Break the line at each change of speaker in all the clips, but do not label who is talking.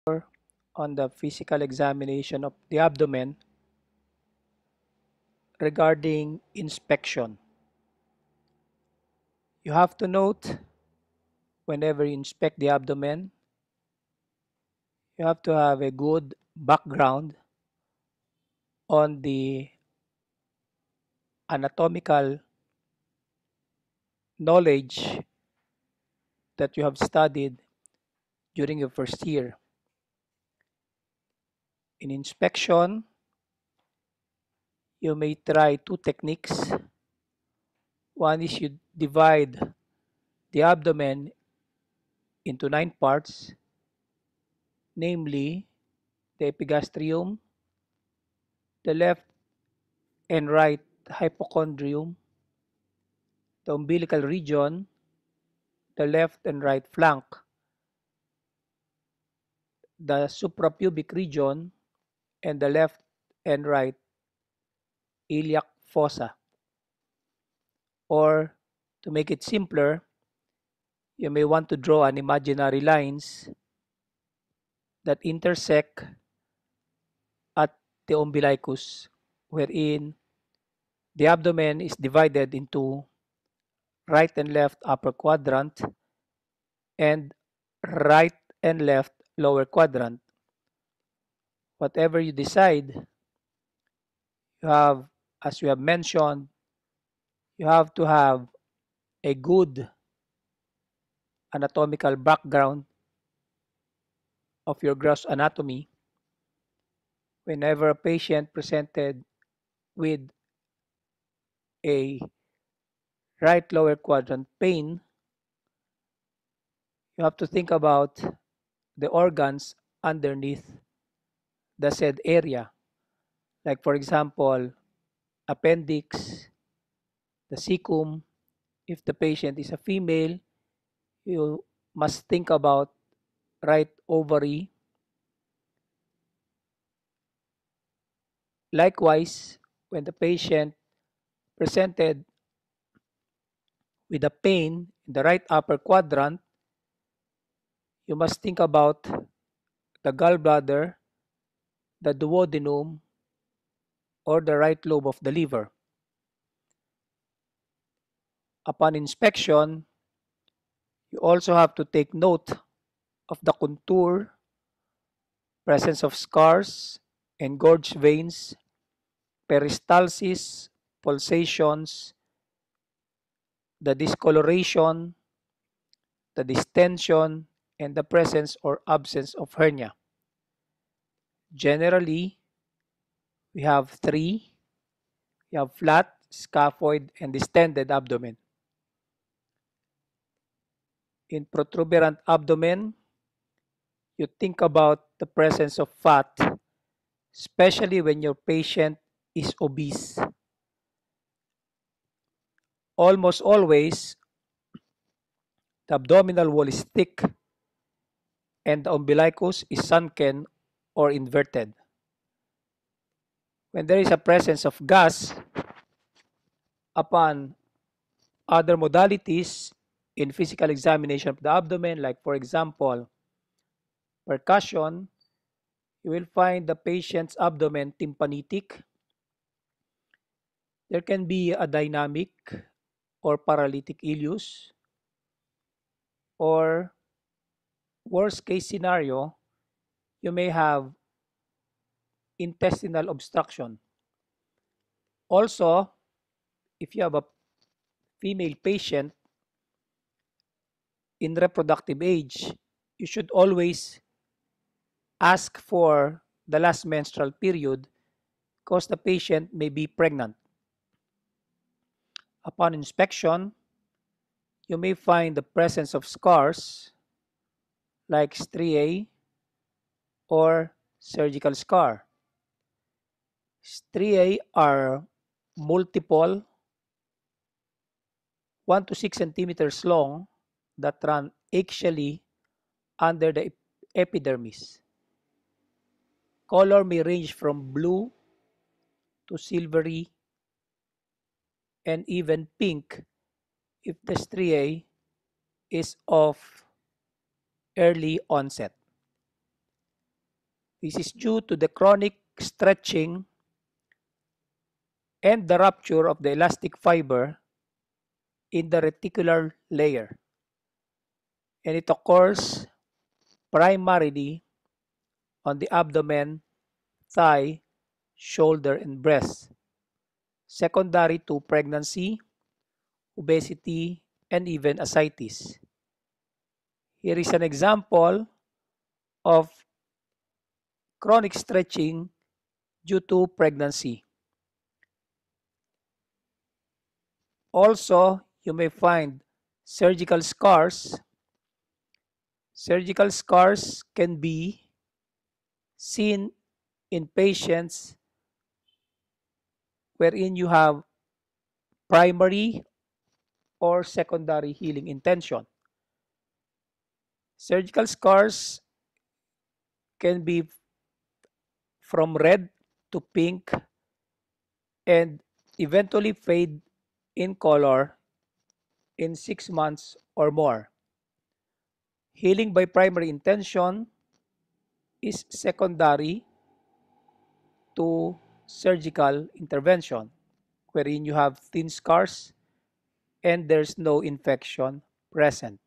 on the physical examination of the abdomen regarding inspection. You have to note whenever you inspect the abdomen, you have to have a good background on the anatomical knowledge that you have studied during your first year. In inspection, you may try two techniques. One is you divide the abdomen into 9 parts, namely the epigastrium, the left and right hypochondrium, the umbilical region, the left and right flank, the suprapubic region, and the left and right iliac fossa. Or to make it simpler, you may want to draw an imaginary lines that intersect at the umbilicus, wherein the abdomen is divided into right and left upper quadrant and right and left lower quadrant. Whatever you decide, you have, as we have mentioned, you have to have a good anatomical background of your gross anatomy. Whenever a patient presented with a right lower quadrant pain, you have to think about the organs underneath the said area. Like for example, appendix, the cecum. If the patient is a female, you must think about right ovary. Likewise, when the patient presented with a pain in the right upper quadrant, you must think about the gallbladder, the duodenum, or the right lobe of the liver. Upon inspection, you also have to take note of the contour, presence of scars, engorged veins, peristalsis, pulsations, the discoloration, the distension, and the presence or absence of hernia. Generally, we have three. We have flat, scaphoid, and distended abdomen. In protuberant abdomen, you think about the presence of fat, especially when your patient is obese. Almost always, the abdominal wall is thick and the umbilicus is sunken or inverted. When there is a presence of gas upon other modalities in physical examination of the abdomen, like for example, percussion, you will find the patient's abdomen tympanitic. There can be a dynamic or paralytic ileus, or worst case scenario, you may have intestinal obstruction. Also, if you have a female patient in reproductive age, you should always ask for the last menstrual period because the patient may be pregnant. Upon inspection, you may find the presence of scars like striae or surgical scar. Striae are multiple 1 to 6 centimeters long that run axially under the epidermis. Color may range from blue to silvery and even pink if the striae is of early onset. This is due to the chronic stretching and the rupture of the elastic fiber in the reticular layer, and it occurs primarily on the abdomen, thigh, shoulder, and breast, secondary to pregnancy, obesity, and even ascites. Here is an example of chronic stretching due to pregnancy. Also, you may find surgical scars. Surgical scars can be seen in patients wherein you have primary or secondary healing intention. Surgical scars can be from red to pink and eventually fade in color in 6 months or more. Healing by primary intention is secondary to surgical intervention, wherein you have thin scars and there's no infection present.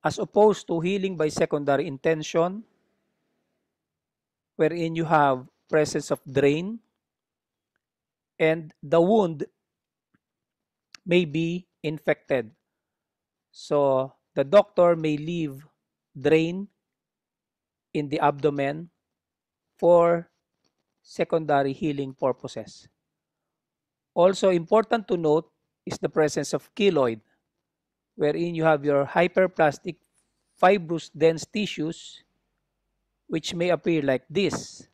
As opposed to healing by secondary intention, wherein you have presence of drain and the wound may be infected. So the doctor may leave drain in the abdomen for secondary healing purposes. Also important to note is the presence of keloid, wherein you have your hyperplastic fibrous dense tissues which may appear like this.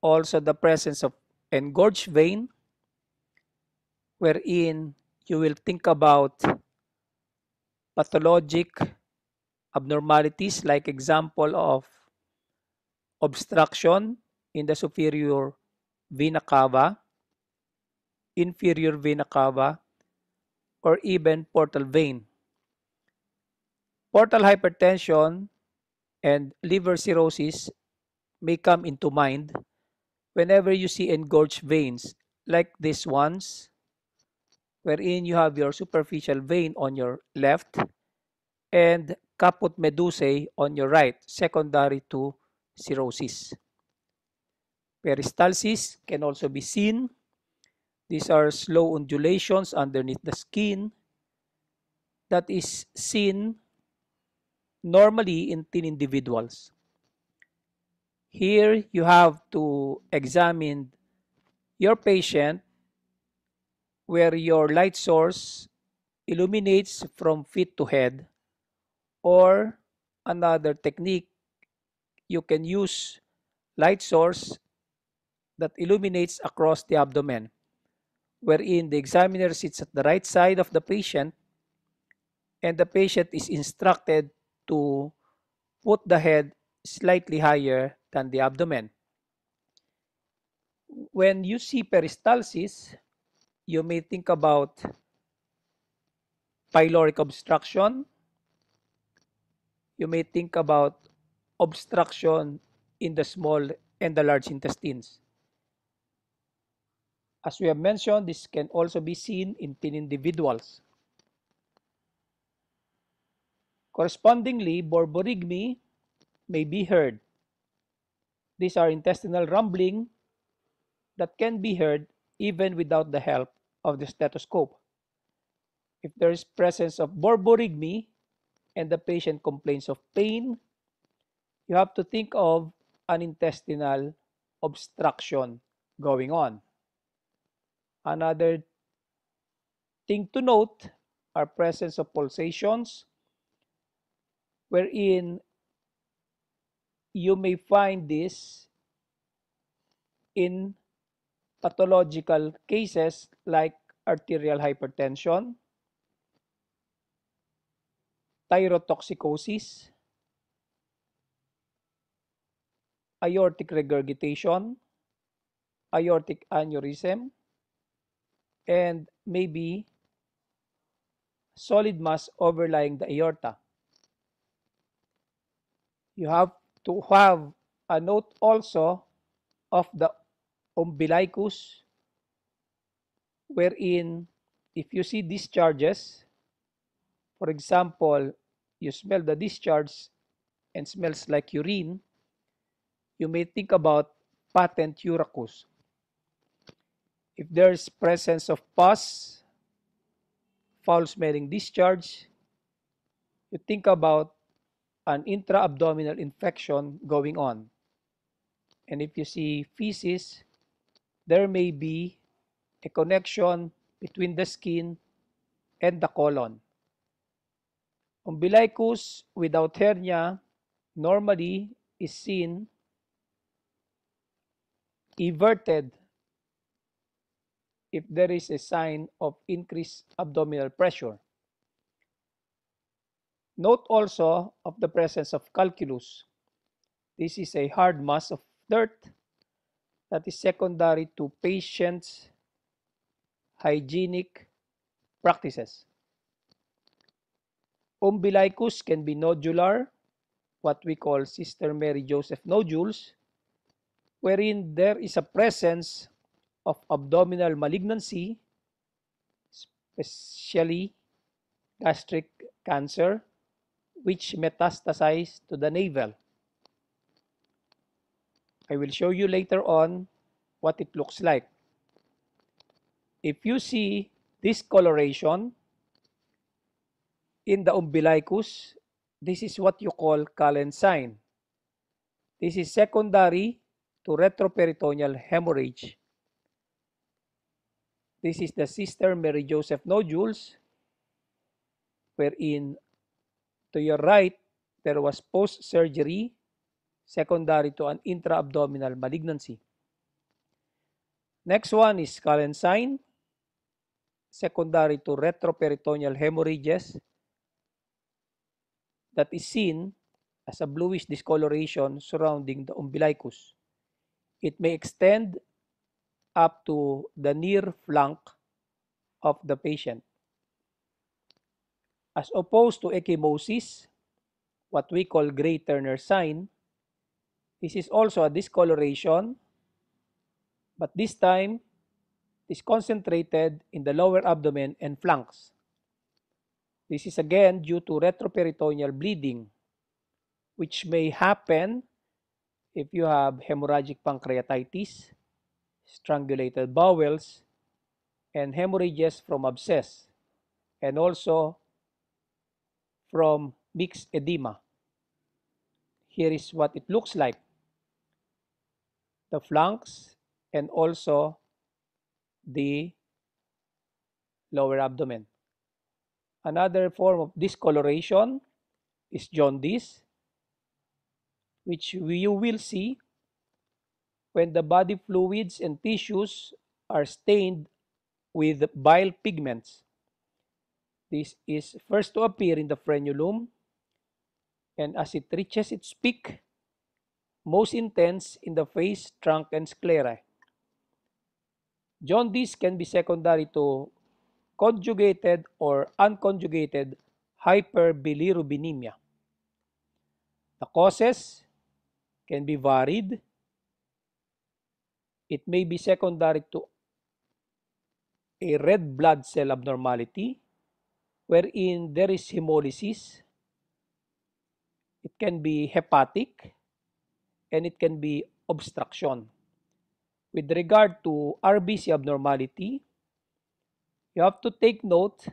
Also the presence of engorged vein, wherein you will think about pathologic abnormalities like example of obstruction in the superior vena cava, inferior vena cava, or even portal vein. Portal hypertension and liver cirrhosis may come into mind whenever you see engorged veins like these ones, wherein you have your superficial vein on your left and caput medusae on your right, secondary to cirrhosis. Peristalsis can also be seen. These are slow undulations underneath the skin that is seen normally in thin individuals. Here you have to examine your patient where your light source illuminates from feet to head, or another technique, you can use light source that illuminates across the abdomen, wherein the examiner sits at the right side of the patient and the patient is instructed to put the head slightly higher than the abdomen. When you see peristalsis, you may think about pyloric obstruction. You may think about obstruction in the small and the large intestines. As we have mentioned, this can also be seen in thin individuals. Correspondingly, borborygmi may be heard. These are intestinal rumbling that can be heard even without the help of the stethoscope. If there is presence of borborygmi and the patient complains of pain, you have to think of an intestinal obstruction going on. Another thing to note are presence of pulsations, wherein you may find this in pathological cases like arterial hypertension, thyrotoxicosis, aortic regurgitation, aortic aneurysm, and maybe solid mass overlying the aorta. You have to have a note also of the umbilicus, wherein if you see discharges, for example, you smell the discharge and smells like urine, you may think about patent urachus. If there's presence of pus, foul-smelling discharge, you think about an intra-abdominal infection going on. And if you see feces, there may be a connection between the skin and the colon. Umbilicus without hernia normally is seen everted if there is a sign of increased abdominal pressure. Note also of the presence of calculus. This is a hard mass of dirt that is secondary to patient's hygienic practices. Umbilicus can be nodular, what we call Sister Mary Joseph nodules, wherein there is a presence of abdominal malignancy, especially gastric cancer, which metastasize to the navel. I will show you later on what it looks like. If you see discoloration in the umbilicus, this is what you call Callen sign. This is secondary to retroperitoneal hemorrhage. This is the Sister Mary Joseph nodules, wherein to your right, there was post-surgery secondary to an intra-abdominal malignancy. Next one is Callen sign, secondary to retroperitoneal hemorrhages that is seen as a bluish discoloration surrounding the umbilicus. It may extend up to the near flank of the patient. As opposed to ecchymosis, what we call Gray Turner sign, this is also a discoloration, but this time is concentrated in the lower abdomen and flanks. This is again due to retroperitoneal bleeding, which may happen if you have hemorrhagic pancreatitis, strangulated bowels, and hemorrhages from abscess, and also from mixed edema. Here is what it looks like. The flanks and also the lower abdomen. Another form of discoloration is jaundice, which you will see when the body fluids and tissues are stained with bile pigments. This is first to appear in the frenulum, and as it reaches its peak, most intense in the face, trunk, and sclerae. Jaundice can be secondary to conjugated or unconjugated hyperbilirubinemia. The causes can be varied. It may be secondary to a red blood cell abnormality wherein there is hemolysis. It can be hepatic and it can be obstruction. With regard to RBC abnormality, you have to take note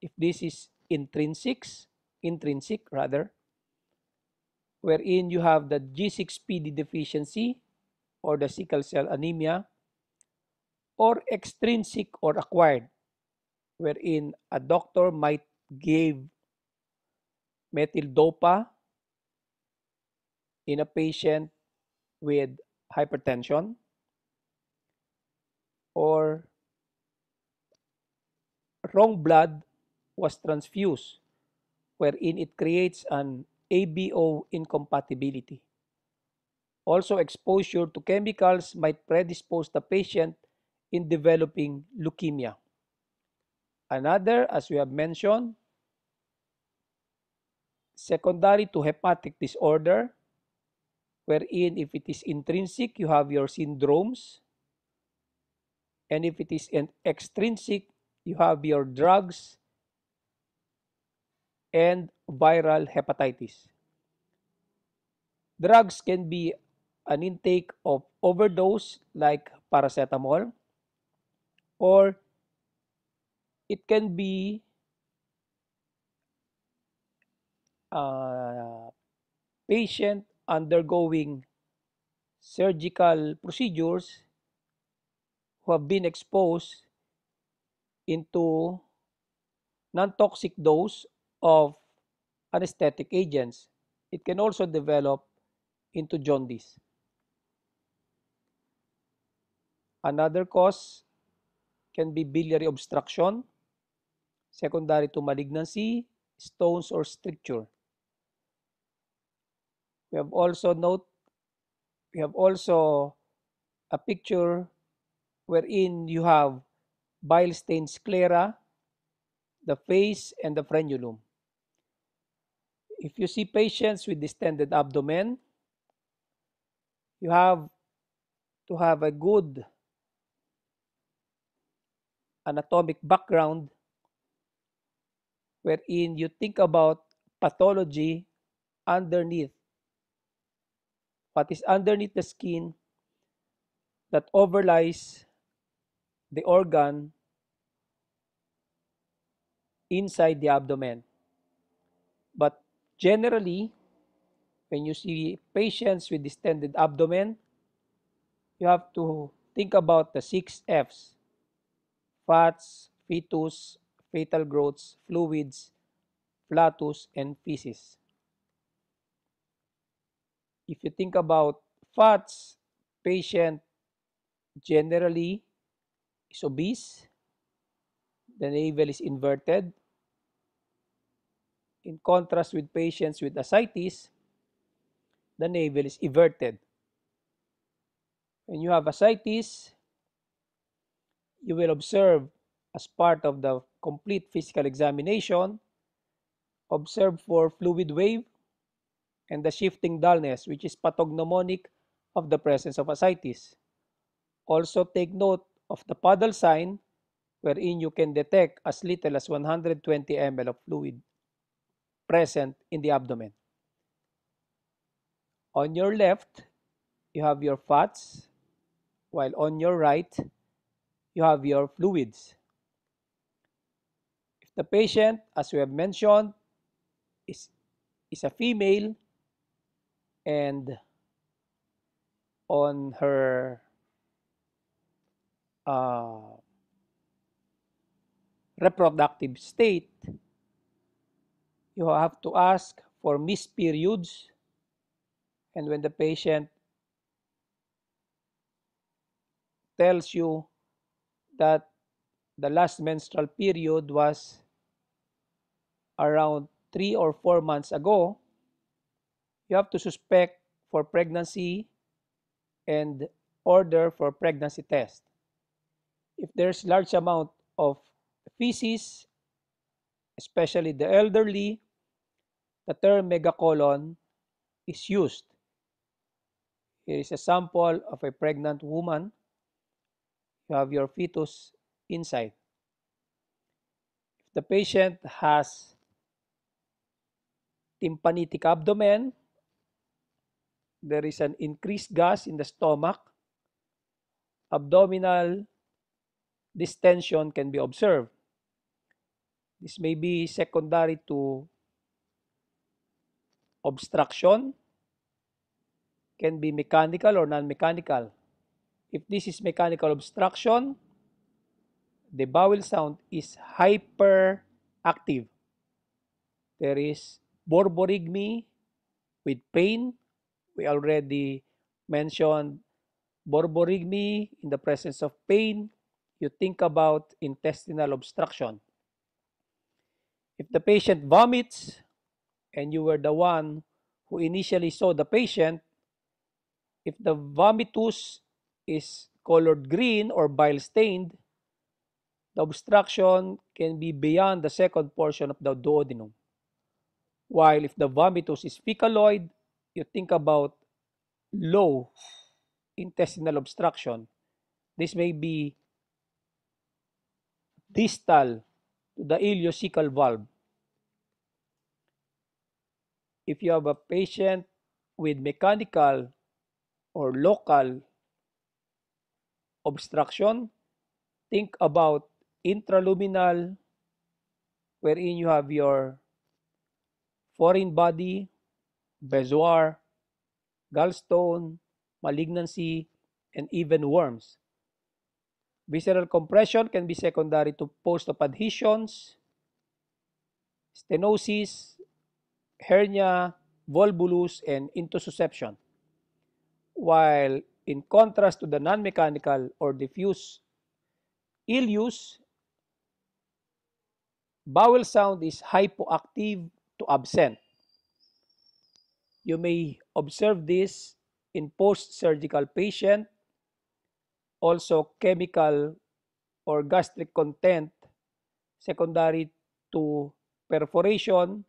if this is intrinsic, wherein you have the G6PD deficiency or the sickle cell anemia, or extrinsic or acquired, wherein a doctor might give methyl dopa in a patient with hypertension, or wrong blood was transfused, wherein it creates an ABO incompatibility. Also, exposure to chemicals might predispose the patient in developing leukemia. Another, as we have mentioned, secondary to hepatic disorder, wherein if it is intrinsic, you have your syndromes, and if it is extrinsic, you have your drugs and viral hepatitis. Drugs can be an intake of overdose like paracetamol, or it can be a patient undergoing surgical procedures who have been exposed into non-toxic dose of anesthetic agents. It can also develop into jaundice. Another cause can be biliary obstruction, secondary to malignancy, stones or stricture. We have also note we have also a picture wherein you have bile stained sclera, the face and the frenulum. If you see patients with distended abdomen, you have to have a good anatomic background wherein you think about pathology underneath, what is underneath the skin that overlies the organ inside the abdomen. But generally, when you see patients with distended abdomen, you have to think about the 6 F's: fats, fetus, fetal growths, fluids, flatus, and feces. If you think about fats, patient generally is obese, the navel is inverted. In contrast with patients with ascites, the navel is everted. When you have ascites, you will observe as part of the complete physical examination, observe for fluid wave and the shifting dullness, which is pathognomonic of the presence of ascites. Also take note of the puddle sign, wherein you can detect as little as 120 ml of fluid present in the abdomen. On your left, you have your fats, while on your right, you have your fluids. If the patient, as we have mentioned, is, is a female and on her uh, reproductive state, you have to ask for missed periods, and when the patient tells you that the last menstrual period was around 3 or 4 months ago, you have to suspect for pregnancy and order for pregnancy test. If there's large amount of feces, especially the elderly, the term megacolon is used. Here is a sample of a pregnant woman. You have your fetus inside. If the patient has tympanitic abdomen, there is an increased gas in the stomach, abdominal distension can be observed. This may be secondary to obstruction, can be mechanical or non-mechanical. If this is mechanical obstruction, the bowel sound is hyperactive. There is borborygmi with pain. We already mentioned borborygmi in the presence of pain. You think about intestinal obstruction. If the patient vomits and you were the one who initially saw the patient, if the vomitus is colored green or bile stained, the obstruction can be beyond the second portion of the duodenum. While if the vomitus is fecaloid, you think about low intestinal obstruction. This may be distal to the ileocecal valve. If you have a patient with mechanical or local obstruction, think about intraluminal, wherein you have your foreign body, bezoar, gallstone, malignancy, and even worms. Visceral compression can be secondary to post-op adhesions, stenosis, hernia, volvulus, and intussusception. While in contrast to the non-mechanical or diffuse ileus, bowel sound is hypoactive to absent. You may observe this in post-surgical patient, also chemical or gastric content secondary to perforation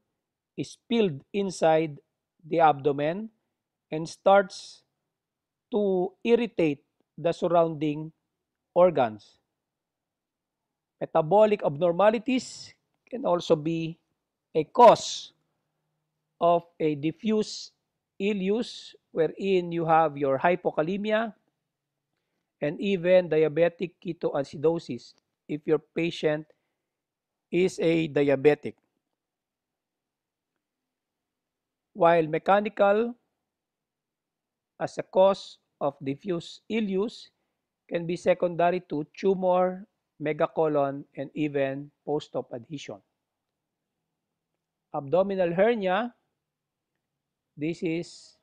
is spilled inside the abdomen and starts to irritate the surrounding organs. Metabolic abnormalities can also be a cause of a diffuse ileus wherein you have your hypokalemia and even diabetic ketoacidosis if your patient is a diabetic. While mechanical as a cause of diffuse ileus can be secondary to tumor, megacolon, and even post-op adhesion. Abdominal hernia, this is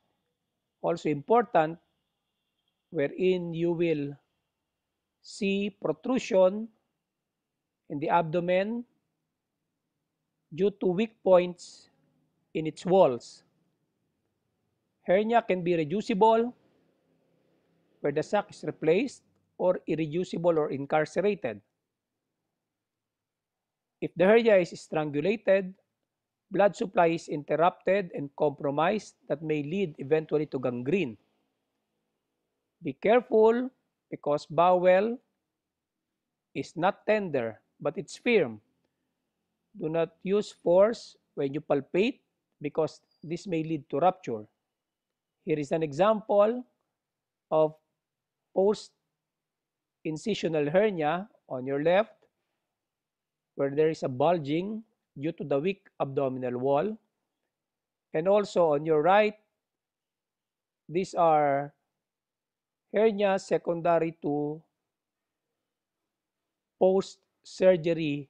also important wherein you will see protrusion in the abdomen due to weak points in its walls. Hernia can be reducible where the sac is replaced or irreducible or incarcerated. If the hernia is strangulated, blood supply is interrupted and compromised that may lead eventually to gangrene. Be careful because bowel is not tender but it's firm. Do not use force when you palpate because this may lead to rupture. Here is an example of post-incisional hernia on your left where there is a bulging due to the weak abdominal wall. And also on your right, these are hernias secondary to post-surgery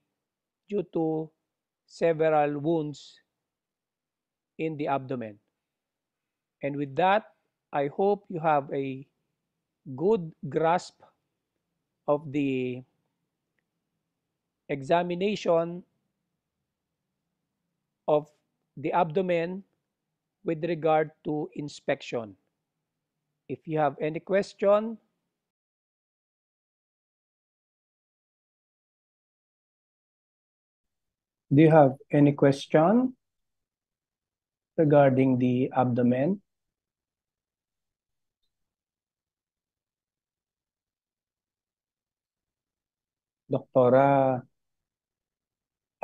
due to several wounds in the abdomen. And with that, I hope you have a good grasp of the examination of the abdomen with regard to inspection. If you have any question, do you have any question regarding the abdomen? Doktora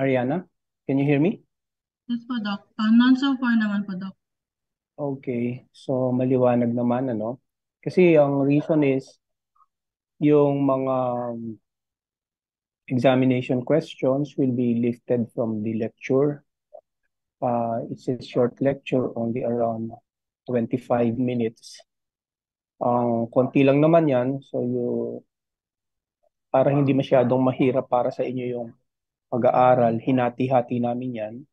Ariana, can you hear me?
Yes po, Doc. None so far naman po, Doc.
Okay, so maliwanag naman, ano? Kasi ang reason is, yung mga examination questions will be lifted from the lecture. It's a short lecture, only around 25 minutes. Ang konti lang naman yan, so para hindi masyadong mahirap para sa inyo yung pag-aaral, hinati-hati namin yan.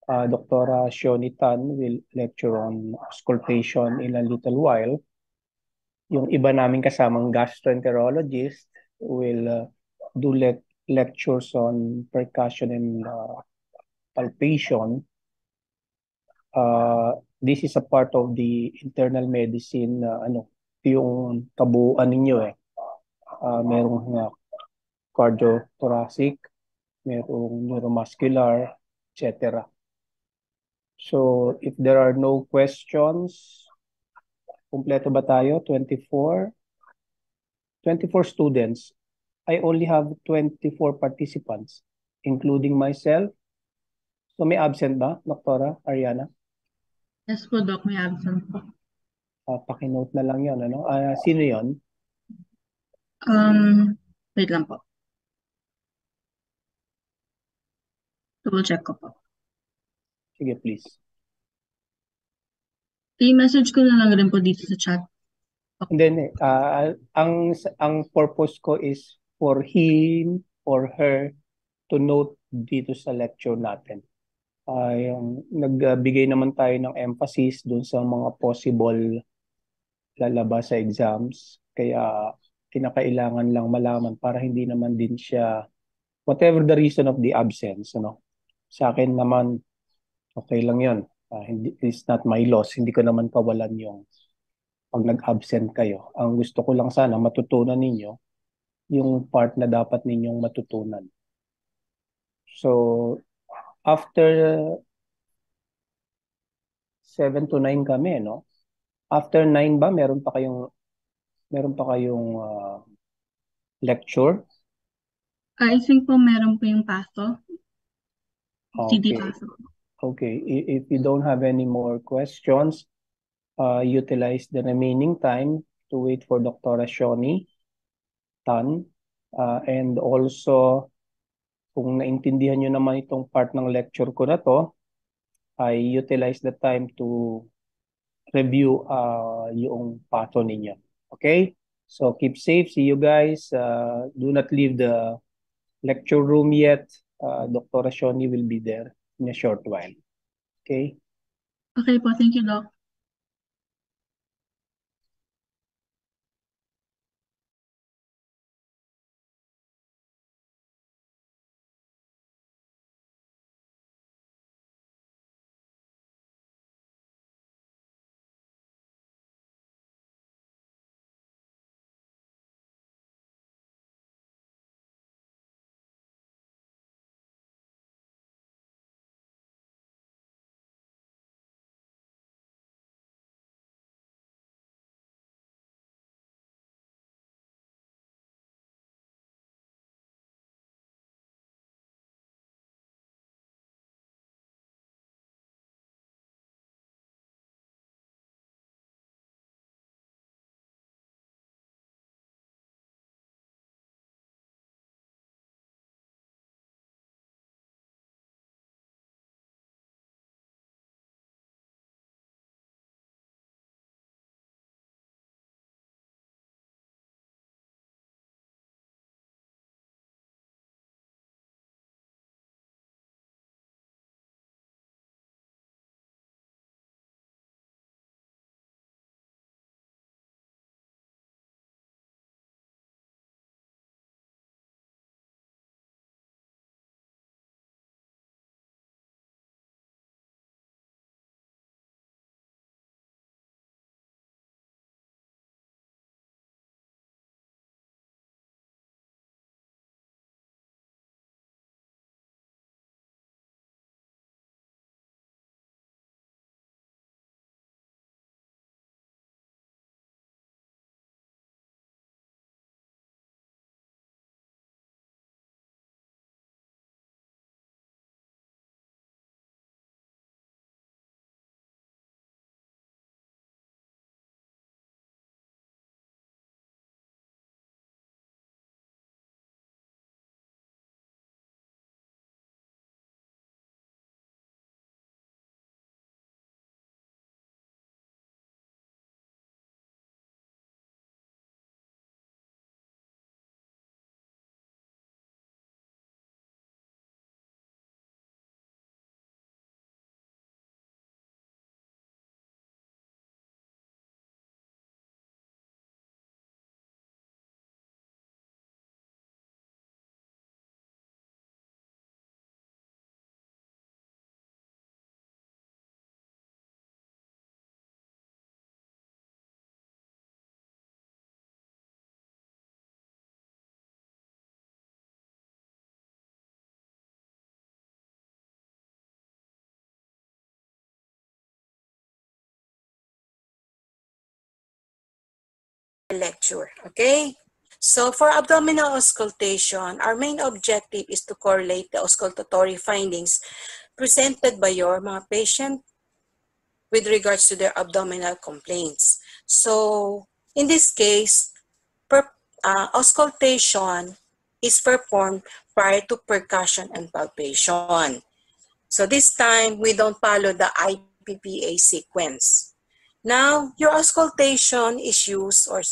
Dr. Shoni Tan will lecture on auscultation in a little while. Yung iba namin kasamang gastroenterologist will do lectures on percussion and palpation. This is a part of the internal medicine yung kabuuan ninyo eh. Merong cardiothoracic, merong neuromuscular, etc. So if there are no questions
Kumpleto ba tayo? 24 students. I only have 24 participants, including myself. So may absent ba, Doktora Ariana?
Yes po, Doc. May absent po.
Pakinote na lang yon, ano? Sino yon?
Wait lang po. Double check ko po.
Sige, please.
I-message ko na lang rin po dito sa chat.
And then, ang purpose ko is for him or her to note dito sa lecture natin. Yung nagbigay naman tayo ng emphasis dun sa mga possible lalabas sa exams. Kaya kinakailangan lang malaman para hindi naman din siya, whatever the reason of the absence, ano. Sa akin naman, okay lang yun. It's not my loss. Hindi ko naman kawalan yung pag nag-absent kayo. Ang gusto ko lang sana matutunan ninyo yung part na dapat ninyong matutunan. So, after 7 to 9 kami, no? After 9 ba, meron pa kayong lecture?
I think po meron po yung paso. CD
Okay.
paso.
Okay. If you don't have any more questions, utilize the remaining time to wait for Dr. Shoni Tan. And also, kung naintindihan nyo naman itong part ng lecture ko na to, I utilize the time to review yung pato ninyo. Okay? So keep safe. See you guys. Do not leave the lecture room yet. Dr. Shoni will be there in a short while. Okay?
Okay po, thank you, Doc.
lecture. Okay? So for abdominal auscultation, our main objective is to correlate the auscultatory findings presented by your mga patient with regards to their abdominal complaints. So in this case, auscultation is performed prior to percussion and palpation. So this time, we don't follow the IPPA sequence. Now, your auscultation is used or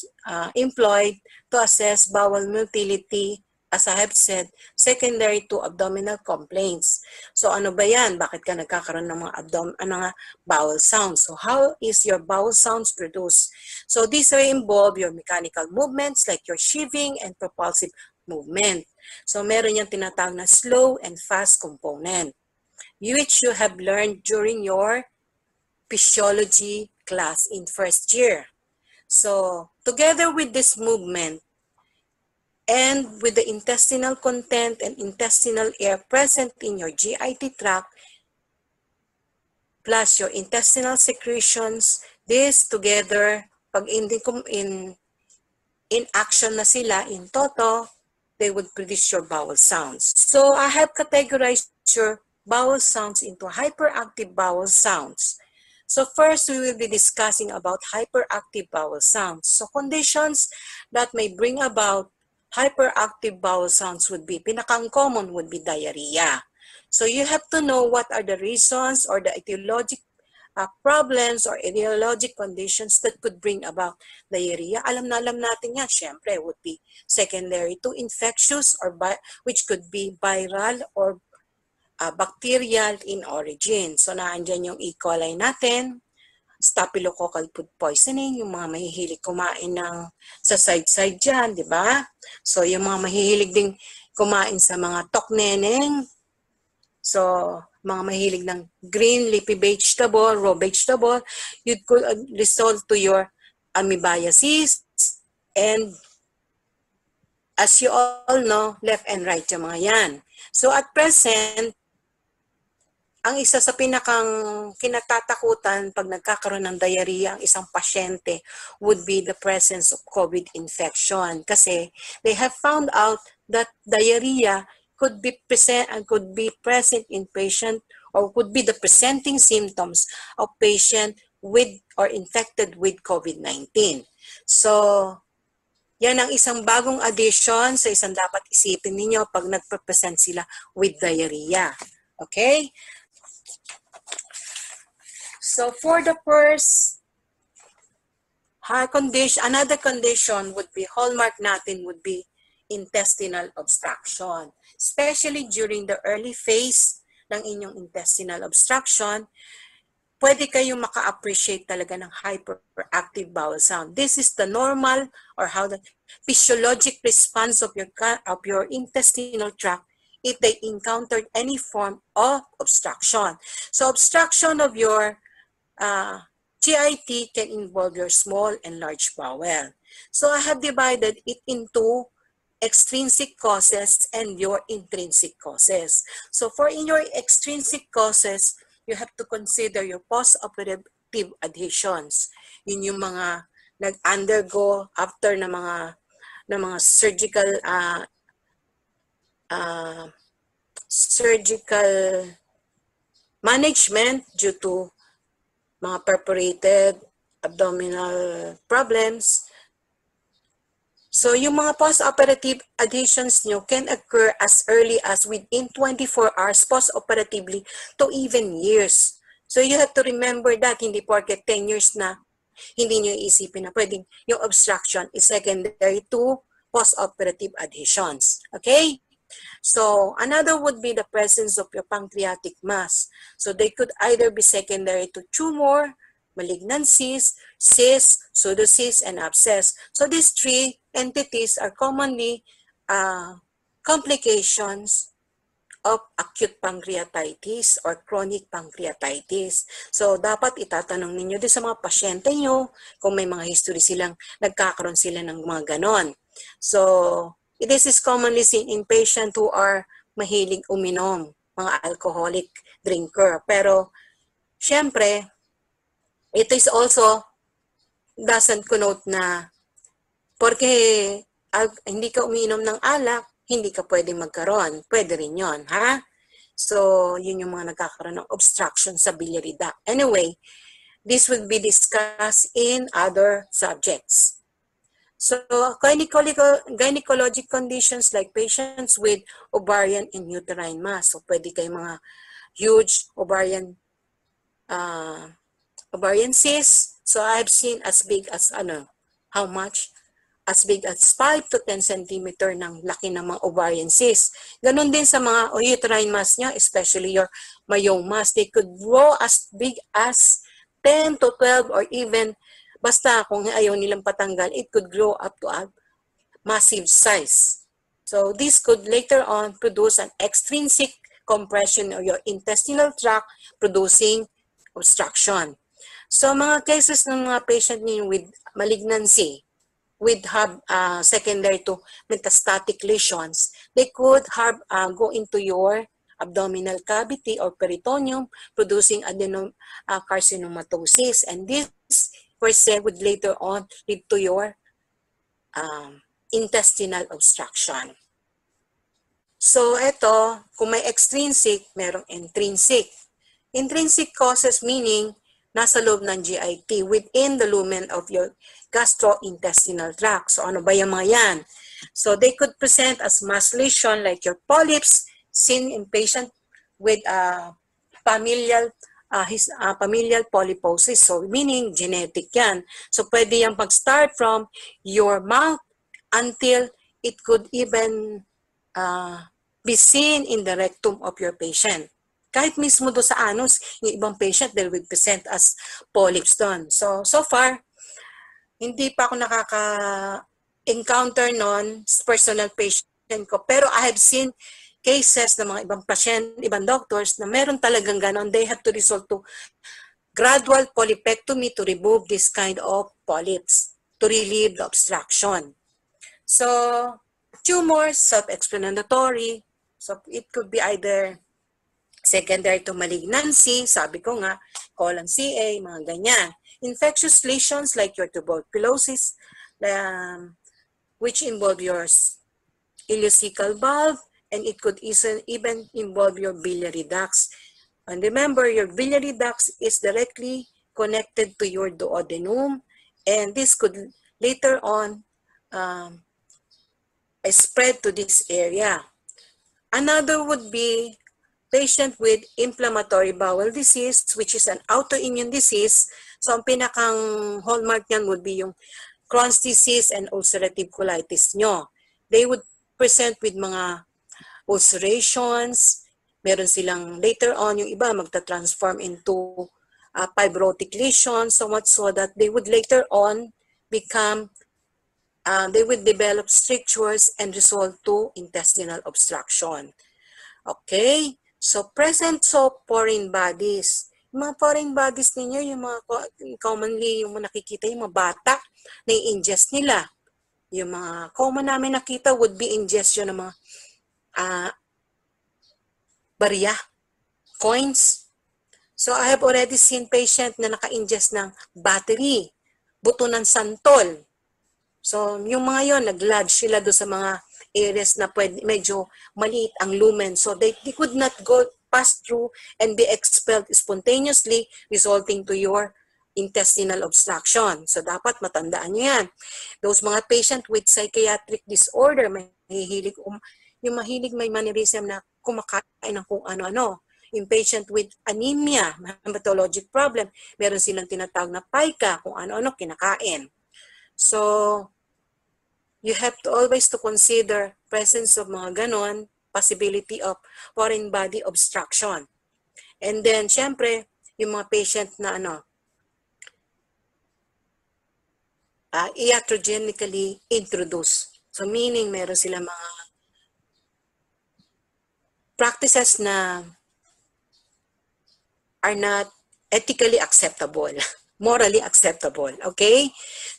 employed to assess bowel motility, as I have said, secondary to abdominal complaints. So ano ba yan? Bakit ka nagkakaroon ng mga bowel sounds? So how is your bowel sounds produced? So these may involve your mechanical movements like your sheathing and propulsive movement. So meron yung tinatawag na slow and fast component, which you have learned during your physiology class in first year. So together with this movement and with the intestinal content and intestinal air present in your GIT tract, plus your intestinal secretions, this together, pag in action na sila, in toto, they would produce your bowel sounds. So I have categorized your bowel sounds into hyperactive bowel sounds. So first, we will be discussing about hyperactive bowel sounds. So conditions that may bring about hyperactive bowel sounds would be, pinakang common would be diarrhea. So you have to know what are the reasons or the etiologic problems or etiologic conditions that could bring about diarrhea. Alam natin yan, syempre, would be secondary to infectious or which could be viral or bacterial in origin. So naandyan yung E. coli natin, staphylococcal food poisoning, yung mga mahihilig kumain ng sa side-side dyan, di ba? So yung mga mahihilig ding kumain sa mga tokneneng, so mga mahilig ng green leafy vegetable, raw vegetable, you could result to your amoebiasis, and as you all know, left and right yung mga yan. So at present, ang isa sa pinakang kinatatakutan pag nagkakaroon ng diarrhea ang isang pasyente would be the presence of COVID infection. Kasi they have found out that diarrhea could be present in patient or could be the presenting symptoms of patient with or infected with COVID-19. So, yan ang isang bagong addition sa isang dapat isipin ninyo pag nagpe-present sila with diarrhea. Okay? So for the first condition, another condition would be, hallmark natin would be intestinal obstruction. Especially during the early phase ng inyong intestinal obstruction, pwede kayong maka-appreciate talaga ng hyperactive bowel sound. This is the normal or how the physiologic response of your intestinal tract if they encountered any form of obstruction. So obstruction of your GIT can involve your small and large bowel. So I have divided it into extrinsic causes and your intrinsic causes. So for in your extrinsic causes, you have to consider your post-operative adhesions. Yun yung mga nag-undergo after na mga surgical management due to mga perforated abdominal problems. So yung mga post-operative adhesions nyo can occur as early as within 24 hours post-operatively to even years. So you have to remember that, hindi porket 10 years na, hindi nyo isipin na pwedeng yung obstruction is secondary to post-operative adhesions. Okay? So another would be the presence of your pancreatic mass. So they could either be secondary to tumor, malignancies, cysts, pseudocysts, and abscess. So these three entities are commonly complications of acute pancreatitis or chronic pancreatitis. So dapat itatanong ninyo din sa mga pasyente nyo kung may mga history silang nagkakaroon sila ng mga ganon. So this is commonly seen in patients who are mahilig uminom, mga alcoholic drinker. Pero, syempre, it is also doesn't connote na Porque hindi ka umiinom ng alak, hindi ka pwedeng magkaroon. Pwede rin yon, ha? So, yun yung mga nagkakaroon ng obstruction sa biliary duct. Anyway, this will be discussed in other subjects. So, gynecologic conditions like patients with ovarian and uterine mass. So, pwede kayo mga huge ovarian cysts. So, I've seen as big as, how much? As big as 5 to 10 centimeter ng laki ng mga ovarian cysts. Ganon din sa mga uterine mass niya, especially your myomas. They could grow as big as 10 to 12 or even, basta kung ayaw nilang patanggal, it could grow up to a massive size. So this could later on produce an extrinsic compression of your intestinal tract, producing obstruction. So mga cases ng mga patient with malignancy, with secondary to metastatic lesions, they could go into your abdominal cavity or peritoneum, producing carcinomatosis. And this per se would later on lead to your intestinal obstruction. So ito, kung may extrinsic, merong intrinsic. Intrinsic causes meaning nasa loob ng GIT, within the lumen of your gastrointestinal tract. So ano ba yung mga yan? So they could present as mass lesion like your polyps seen in patient with familial polyposis. So meaning genetic yan. So pwede yung pag-start from your mouth until it could even be seen in the rectum of your patient. Kahit mismo do sa anus, yung ibang patient, they will present as polyps doon. So far, hindi pa ako nakaka-encounter non personal patient ko. Pero I have seen cases ng mga ibang patient, ibang doctors na meron talagang ganon. They have to resort to gradual polypectomy to remove this kind of polyps to relieve the obstruction. So, tumors, self-explanatory. So, it could be either secondary to malignancy, sabi ko nga, colon CA, mga ganyan. Infectious lesions like your tuberculosis, which involve your ileocecal valve, and it could even involve your biliary ducts. And remember, your biliary ducts is directly connected to your duodenum, and this could later on spread to this area. Another would be patient with inflammatory bowel disease, which is an autoimmune disease. So, ang pinakang hallmark niyan would be yung Crohn's disease and ulcerative colitis nyo. They would present with mga ulcerations. Meron silang later on, yung iba magta-transform into fibrotic lesions, so much so that they would later on become, they would develop strictures and result to intestinal obstruction. Okay? So, present foreign bodies. Yung mga foreign bodies ninyo, yung mga commonly, yung nakikita, yung mga bata, na-ingest nila. Yung mga common namin nakita would be ingestion ng mga barya, coins. So, I have already seen patient na naka-ingest ng battery, buto ng santol. So, yung mga yon nag-lodge sila doon sa mga areas na medyo maliit ang lumen. So, they could not pass through and be expelled spontaneously, resulting to your intestinal obstruction. So, dapat matandaan nyo yan. Those mga patient with psychiatric disorder, yung mahilig may mannerism na kumakain ng kung ano-ano. Yung patient with anemia, hematologic problem, meron silang tinatawag na pica, kung ano-ano kinakain. So, you have to always to consider presence of mga ganon, possibility of foreign body obstruction. And then, syempre, yung mga patient na iatrogenically introduced. So, meaning, meron sila mga practices na are not ethically acceptable, morally acceptable, okay?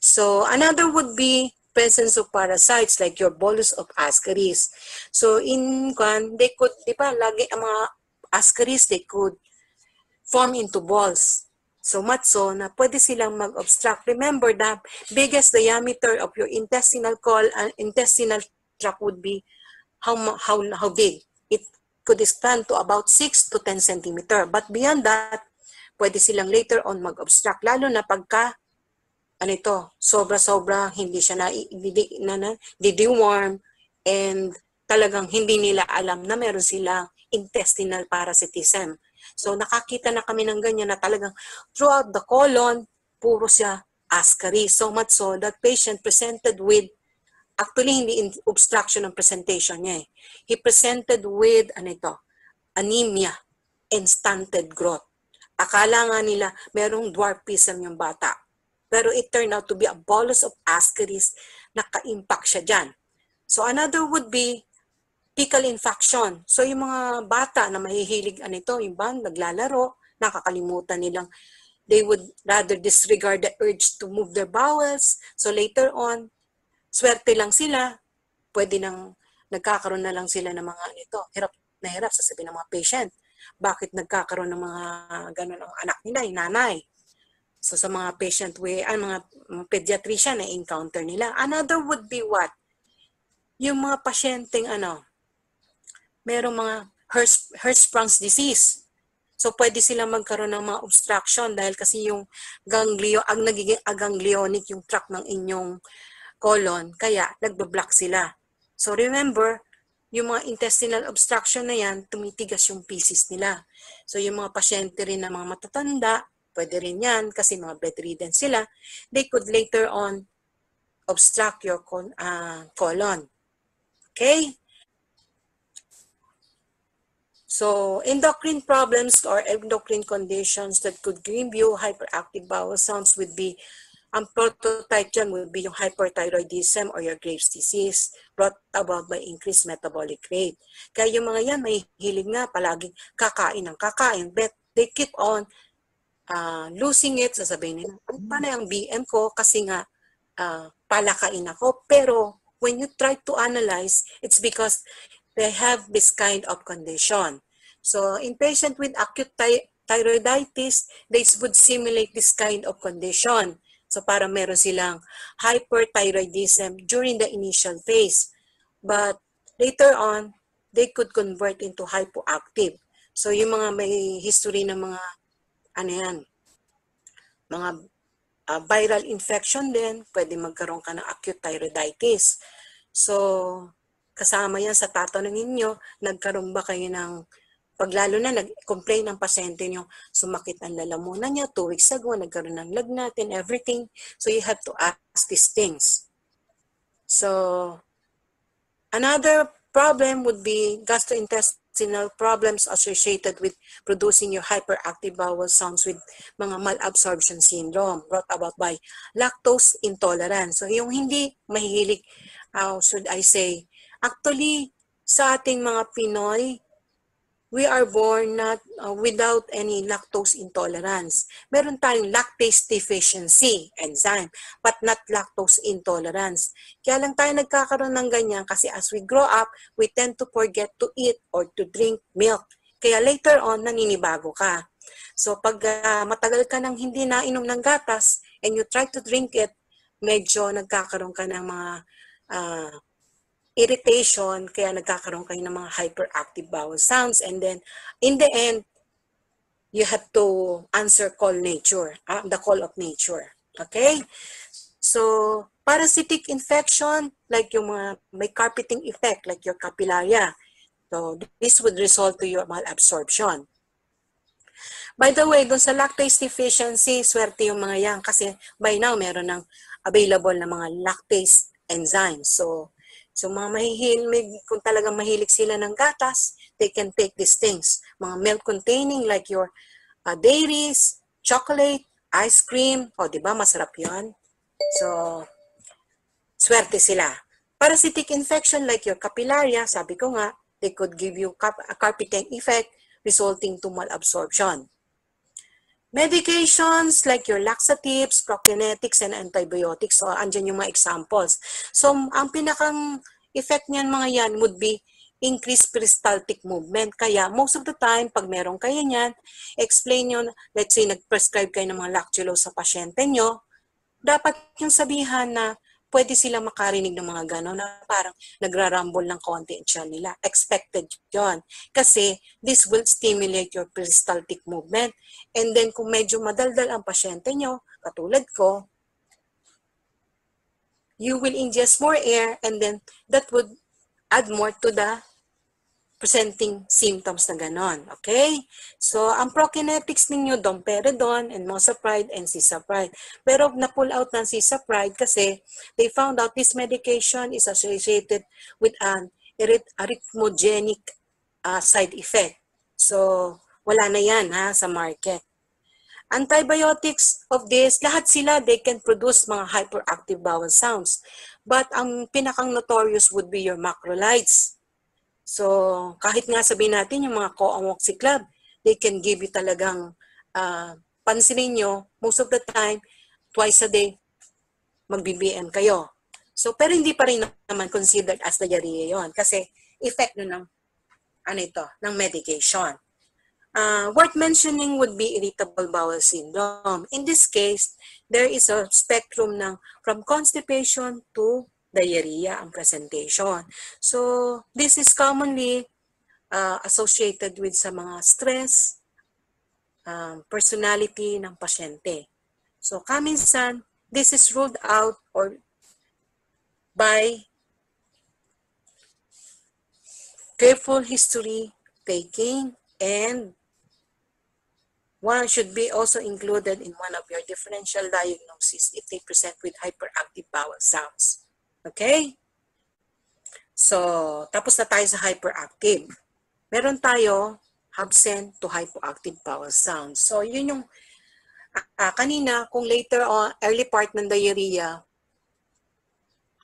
So, another would be presence of parasites like your bolus of ascaris. So, they could, di ba, lagi ang mga ascaris, they could form into balls. So much so na pwede silang mag-obstruct. Remember, the biggest diameter of your intestinal tract would be how big? It could expand to about 6 to 10 centimeter. But beyond that, pwede silang later on mag-obstruct. Lalo na pagka, sobra-sobra, hindi siya deworm, and talagang hindi nila alam na meron silang intestinal parasitism. So nakakita na kami ng ganyan na talagang throughout the colon, puro siya ascaris. So much so that patient presented with, actually hindi obstruction ng presentation niya eh. He presented with anemia and stunted growth. Akala nga nila merong dwarfism yung bata. Pero it turned out to be a bolus of ascaris, naka-impact siya dyan. So another would be fecal infection. So yung mga bata na mahihilig yung naglalaro, nakakalimutan nilang, they would rather disregard the urge to move their bowels. So later on, swerte lang sila, pwede nang nagkakaroon na lang sila ng mga hirap na hirap, sasabihin ng mga patient. Bakit nagkakaroon ng mga ganun ang anak nila, yung nanay? So sa mga patient mga pediatrician na encounter nila. Another would be what? Yung mga pasyenteng merong mga Hirschsprung's disease. So pwede silang magkaroon ng mga obstruction dahil kasi yung nagiging aganglionic yung tract ng inyong colon, kaya nagbe-block sila. So remember, yung mga intestinal obstruction na yan, tumitigas yung feces nila. So yung mga pasyente rin na mga matatanda, pwede rin yan kasi mga bedridden sila, they could later on obstruct your colon. Okay? So endocrine problems or endocrine conditions that could give you hyperactive bowel sounds would be, ang prototype dyan would be yung hyperthyroidism or your Graves' disease brought about by increased metabolic rate. Kaya yung mga yan, may hilig nga palaging kakain ng kakain, but they keep on losing it. Sasabihin nila, paano yung BM ko? Kasi nga, palakain ako. Pero when you try to analyze, it's because they have this kind of condition. So in patient with acute thyroiditis, they would simulate this kind of condition. So para meron silang hyperthyroidism during the initial phase. But later on, they could convert into hypoactive. So yung mga may history ng mga mga viral infection din, pwede magkaroon ka ng acute thyroiditis. So kasama yan sa tatanungin nyo, nagkaroon ba kayo ng paglalo na nag-complain ng pasyente nyo, sumakit ang lalamunan niya, 2 weeks ago, nagkaroon ng lagnat and everything. So you have to ask these things. So another problem would be gastrointestinal problems associated with producing your hyperactive bowel sounds with mga malabsorption syndrome brought about by lactose intolerance. So yung hindi mahihilig, how should I say, actually sa ating mga Pinoy, we are born not without any lactose intolerance. Meron tayong lactase deficiency enzyme, but not lactose intolerance. Kaya lang tayo nagkakaroon ng ganyan kasi as we grow up, we tend to forget to eat or to drink milk. Kaya later on, naninibago ka. So pag matagal ka nang hindi nainom ng gatas and you try to drink it, medyo nagkakaroon ka ng mga irritation, kaya nagkakaroon kayo ng mga hyperactive bowel sounds, and then in the end, you have to answer the call of nature. Okay? So, parasitic infection, like yung mga may carpeting effect, like your capillaria. So, this would result to your malabsorption. By the way, dun sa lactase deficiency, swerte yung mga yan kasi by now, meron ng available na mga lactase enzymes. So mga mahihilig, kung talagang mahilig sila ng gatas, they can take these things. Mga milk containing like your dairies, chocolate, ice cream. O, di ba? Masarap yun. So, swerte sila. Parasitic infection like your capillaria, sabi ko nga, they could give you a carpeting effect resulting to malabsorption. Medications like your laxatives, prokinetics, and antibiotics. So, andyan yung mga examples. So, ang pinakang effect niyan mga yan would be increased peristaltic movement. Kaya most of the time, pag meron kayo niyan, explain nyo, let's say nag-prescribe kayo ng mga lactulose sa pasyente nyo, dapat yung sabihan na pwede sila makarinig ng mga gano'n na parang nagrarumble ng konti ang tiyan nila. Expected yon. Kasi this will stimulate your peristaltic movement. And then kung medyo madaldal ang pasyente nyo, katulad ko, you will ingest more air and then that would add more to the presenting symptoms na ganon. Okay? So, ang prokinetics ninyo, domperidone, and mosapride, and cisapride. Pero na-pull out ng cisapride kasi they found out this medication is associated with an arrhythmogenic side effect. So, wala na yan sa market. Antibiotics of this, lahat sila, they can produce mga hyperactive bowel sounds. But ang pinakang notorious would be your macrolides. So, kahit nga sabihin natin yung mga co-amoxiclav, they can give you talagang, pansinin nyo, most of the time, twice a day, mag-BBM kayo. So, pero hindi pa rin naman considered as diarrhea yon kasi effect nun ng medication. Worth mentioning would be irritable bowel syndrome. In this case, there is a spectrum from constipation to diarrhea ang presentation. So, this is commonly associated with sa mga stress, personality ng pasyente. So, kaminsan, this is ruled out or by careful history taking, and one should be also included in one of your differential diagnoses if they present with hyperactive bowel sounds. Okay? So, tapos na tayo sa hyperactive. Meron tayo absent to hypoactive bowel sounds. So, yun yung kanina, kung later on, early part ng diarrhea,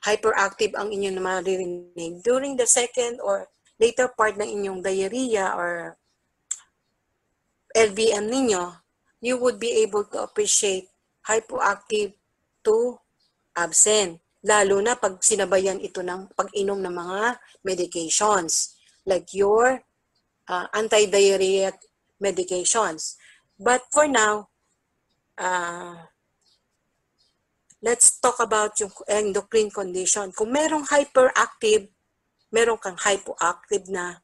hyperactive ang inyong maririnig. During the second or later part ng inyong diarrhea or LVM ninyo, you would be able to appreciate hypoactive to absent. Lalo na pag sinabayan ito ng pag-inom ng mga medications like your anti-diarrhea medications. But for now, let's talk about yung endocrine condition. Kung merong hyperactive, meron kang hypoactive na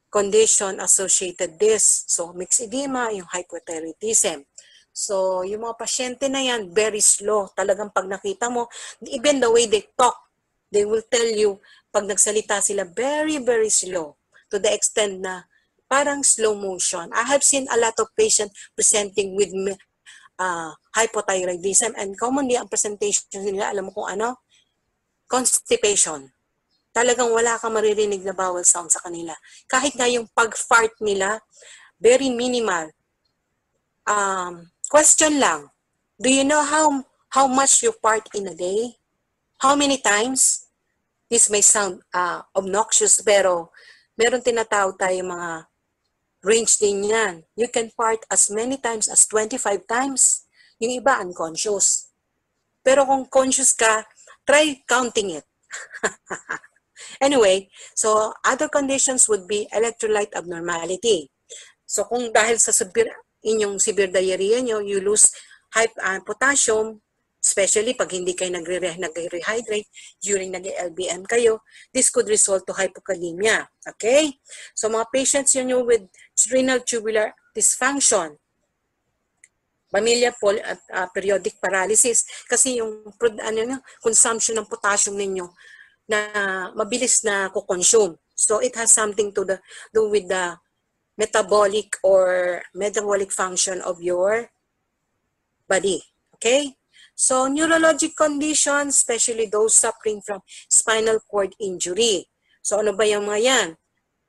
condition associated this. So, mixed edema, yung hypothyroidism. So, yung mga pasyente na yan, very slow. Talagang pag nakita mo, even the way they talk, they will tell you, pag nagsalita sila, very, very slow. To the extent na parang slow motion. I have seen a lot of patients presenting with hypothyroidism, and commonly ang presentation nila, alam mo kung ano? Constipation. Talagang wala kang maririnig na bowel sound sa kanila. Kahit nga yung pag-fart nila, very minimal. Question lang, do you know how much you fart in a day? How many times? This may sound obnoxious, pero meron tinatawag tayo mga range din yan. You can fart as many times as 25 times. Yung iba unconscious. Pero kung conscious ka, try counting it. Anyway, so other conditions would be electrolyte abnormality. So kung dahil sa inyong severe diarrhea nyo, you lose potassium, especially pag hindi kayo nag-rehydrate during nag-LBM kayo, this could result to hypokalemia. Okay? So mga patients yun with renal tubular dysfunction, familial periodic paralysis, kasi yung consumption ng potassium ninyo na mabilis na kukonsume. So it has something to do with the metabolic function of your body. Okay? So, neurologic conditions, especially those suffering from spinal cord injury. So, ano ba yung mga yan?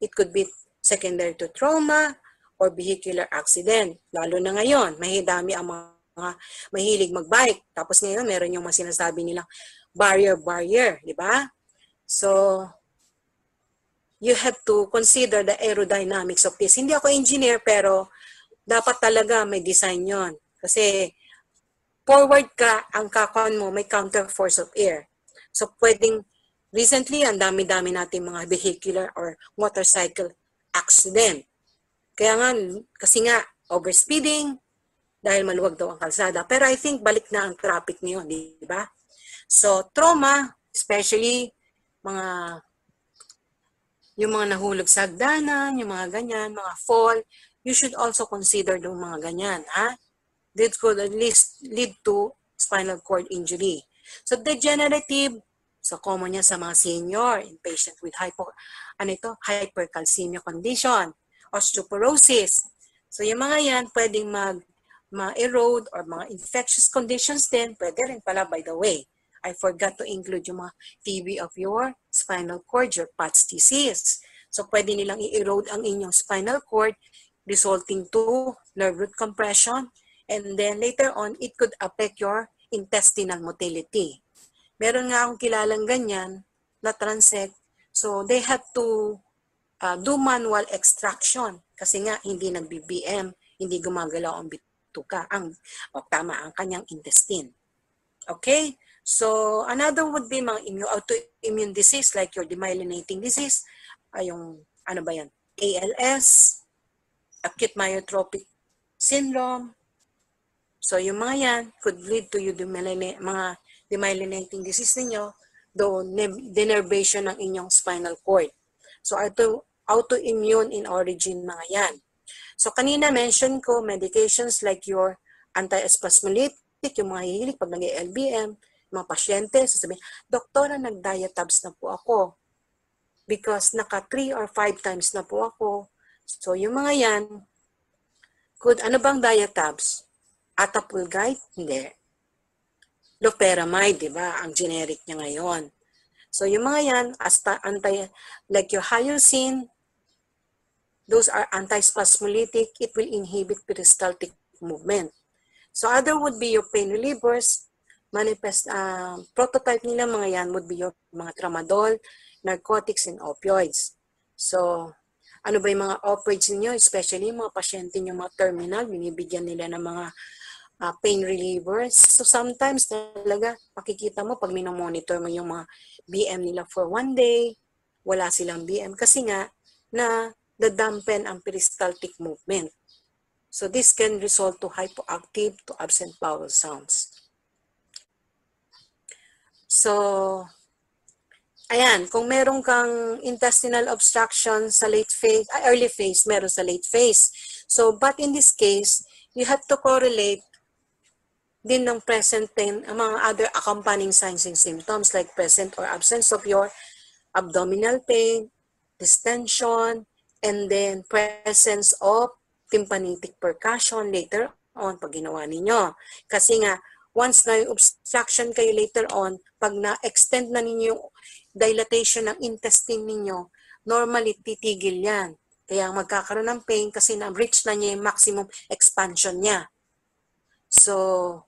It could be secondary to trauma or vehicular accident. Lalo na ngayon, mahidami ang mga mahilig magbike. Tapos ngayon, meron yung mga sinasabi nilang barrier, di ba? So, you have to consider the aerodynamics of this. Hindi ako engineer, pero dapat talaga may design yon. Kasi forward ka, ang kakon mo, may counter force of air. So, pwedeng Recently, ang dami-dami natin mga vehicular or motorcycle accident. Kaya nga, kasi nga, overspeeding, dahil maluwag daw ang kalsada. Pero I think balik na ang traffic ngayon, di ba? So, trauma, especially yung mga nahulog sa hagdanan, yung mga ganyan, mga fall, you should also consider yung mga ganyan, ha? That could at least lead to spinal cord injury. So, degenerative, so common yan sa mga senior in patient with hypercalcemia condition, osteoporosis. So, yung mga yan, pwedeng ma-erode or mga infectious conditions din, pwede rin pala, by the way. I forgot to include yung mga TB of your spinal cord, your PATS disease. So, pwede nilang i-erode ang inyong spinal cord, resulting to nerve root compression, and then later on, it could affect your intestinal motility. Meron nga akong kilalang ganyan na transect. So, they have to do manual extraction kasi nga hindi nag-BBM, hindi gumagalaw ang bituka, ang kanyang intestine. Okay? So, another would be mga autoimmune disease like your demyelinating disease, yung ALS, acute myotropic syndrome. So, yung mga yan could lead to yung mga demyelinating disease ninyo, denervation ng inyong spinal cord. So, autoimmune in origin mga yan. So, kanina mention ko, medications like your antispasmolytic, yung mga hihilig pag nag-LBM, mga pasyente, sasabihin, Doktora, nag-diatabs na po ako because naka 3 or 5 times na po ako. So, yung mga yan, ano bang diatabs? Atapulgite? Hindi. Loperamide, di ba? Ang generic niya ngayon. So, yung mga yan, like your hyoscine, those are antispasmolytic. It will inhibit peristaltic movement. So, other would be your pain relievers. Prototype nila mga yan would be your mga tramadol, narcotics, and opioids. So, ano ba yung mga opioids niyo? Especially yung mga pasyente niyo, mga terminal, binibigyan nila ng mga pain relievers. So, sometimes talaga, makikita mo pag minomonitor mo yung mga BM nila for 1 day, wala silang BM kasi nga na dadampen ang peristaltic movement. So, this can result to hypoactive to absent bowel sounds. So, ayan, kung meron kang intestinal obstruction sa early phase, meron sa late phase. So, but in this case, you have to correlate din ng present pain, mga other accompanying signs and symptoms like present or absence of your abdominal pain, distension, and then presence of tympanitic percussion later on pag ginawa ninyo. Kasi nga, once na yung obstruction kayo later on, pag na-extend na ninyo yung dilatation ng intestine ninyo, normally titigil yan. Kaya magkakaroon ng pain kasi na-reach na niya yung maximum expansion niya. So,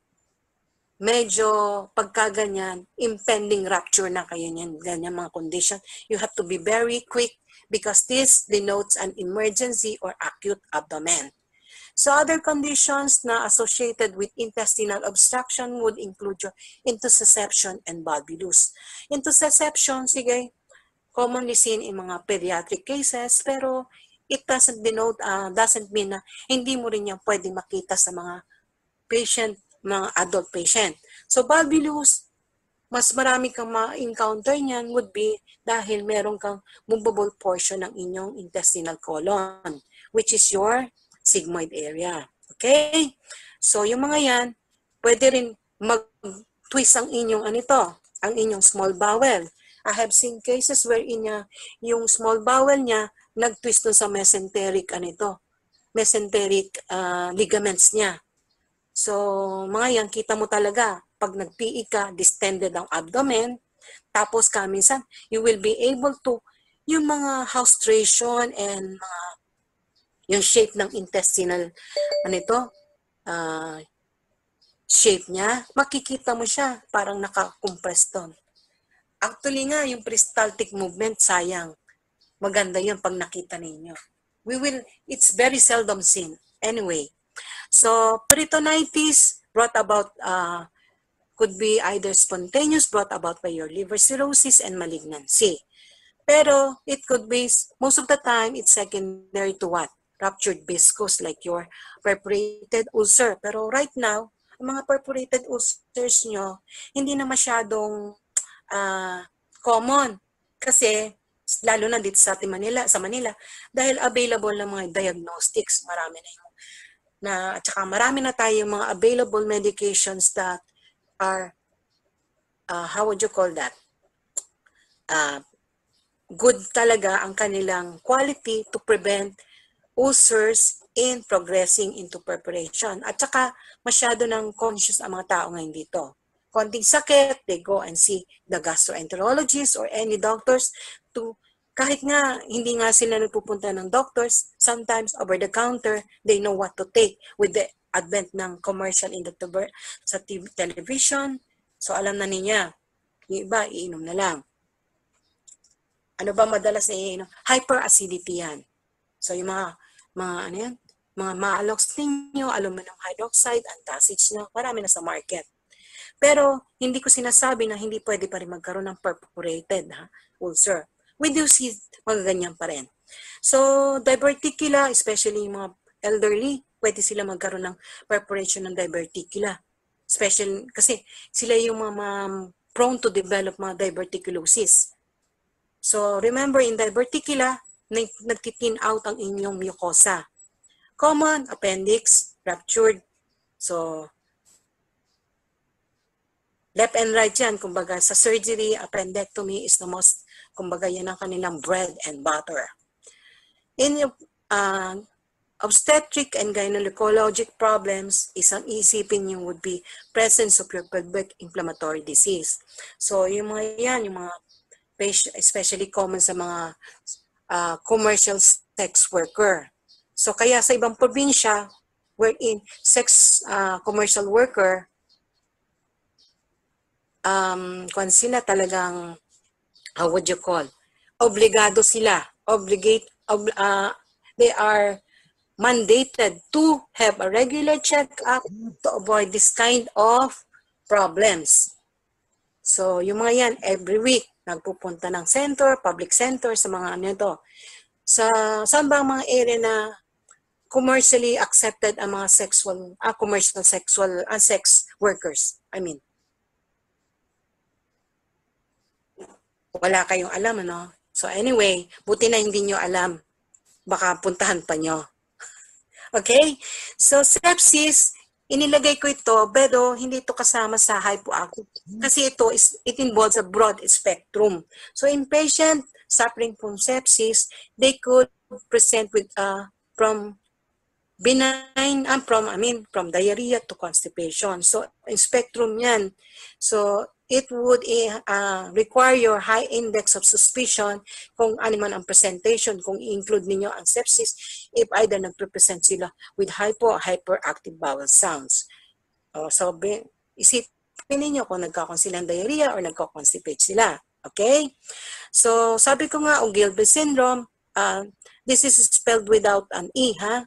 medyo pagkaganyan, impending rupture na kayo niyan, ganyan mga condition. You have to be very quick because this denotes an emergency or acute abdomen. So other conditions na associated with intestinal obstruction would include your intussusception and volvulus. Intussusception, sige, commonly seen in mga pediatric cases, pero it doesn't mean na hindi mo rin yan pwede makita sa mga patient, mga adult patient. So volvulus, mas marami kang ma-encounter niyan would be dahil meron kang movable portion ng inyong intestinal colon, which is your sigmoid area. Okay? So, yung mga yan, pwede rin mag-twist ang inyong ang inyong small bowel. I have seen cases wherein yung small bowel niya, nag-twist dun sa mesenteric, mesenteric ligaments niya. So, mga yan, kita mo talaga, pag nag-PE ka, distended ang abdomen, tapos minsan, you will be able to, yung mga haustration and yung shape ng intestinal, shape niya, makikita mo siya, parang naka-compress doon. Actually nga, yung peristaltic movement, sayang. Maganda yun pag nakita ninyo. It's very seldom seen. Anyway, so peritonitis brought about could be either spontaneous brought about by your liver cirrhosis and malignancy. Pero it could be, most of the time, it's secondary to what? Ruptured viscous like your perforated ulcer. Pero right now, ang mga perforated ulcers nyo, hindi na masyadong common. Kasi, lalo na dito sa Manila, dahil available na mga diagnostics, marami na yung at saka marami na tayong mga available medications that are, how would you call that? Good talaga ang kanilang quality to prevent ulcers in progressing into perforation. At saka masyado ng conscious ang mga tao ngayon dito. Konting sakit, they go and see the gastroenterologist or any doctors to, kahit nga hindi nga sila nagpupunta ng doctors, sometimes over the counter, they know what to take with the advent ng commercial in the sa television. So alam na niya, yung iba, iinom na lang. Ano ba madalas na iinom? Hyperacidity yan. So yung mga ano yan? Mga maalox ninyo, aluminum hydroxide, antacids na, marami na sa market. Pero hindi ko sinasabi na hindi pwede pa rin magkaroon ng perforated ulcer. We do see mga ganyan pa rin. So diverticula, especially yung mga elderly, pwede sila magkaroon ng perforation ng diverticula. Especially kasi sila yung mga prone to develop mga diverticulosis. So remember, in diverticula, nagtitin out ang inyong mucosa. Common, appendix, ruptured. So, left and right yan. Kumbaga, sa surgery, appendectomy is the most, kumbaga, yan ang kanilang bread and butter. In obstetric and gynecologic problems, isang isipin nyo would be presence of your pelvic inflammatory disease. So, yung mga yan, yung mga patient, especially common sa mga commercial sex worker. So kaya sa ibang probinsya, wherein sex commercial worker, kung sila talagang, how would you call, obligado sila, they are mandated to have a regular check-up to avoid this kind of problems. So yung mga yan, every week, nagpupunta ng center, public center, sa mga ano ito. Saan ba ang mga area na commercially accepted ang mga commercial sexual sex workers? I mean, wala kayong alam, ano? So anyway, buti na hindi nyo alam. Baka puntahan pa nyo. Okay? So sepsis, inilagay ko ito, pero hindi ito kasama sa hypoactive. Kasi it involves a broad spectrum. So in patient suffering from sepsis, they could present with from benign, from diarrhea to constipation. So in spectrum yan. So it would require your high index of suspicion kung ano man ang presentation, kung i-include ninyo ang sepsis, if either nagpresent sila with hyperactive bowel sounds. So isipin ninyo kung nagkakon silang diarrhea or nagko-constipate sila. Okay? So sabi ko nga, Gilbert syndrome, this is spelled without an E, ha?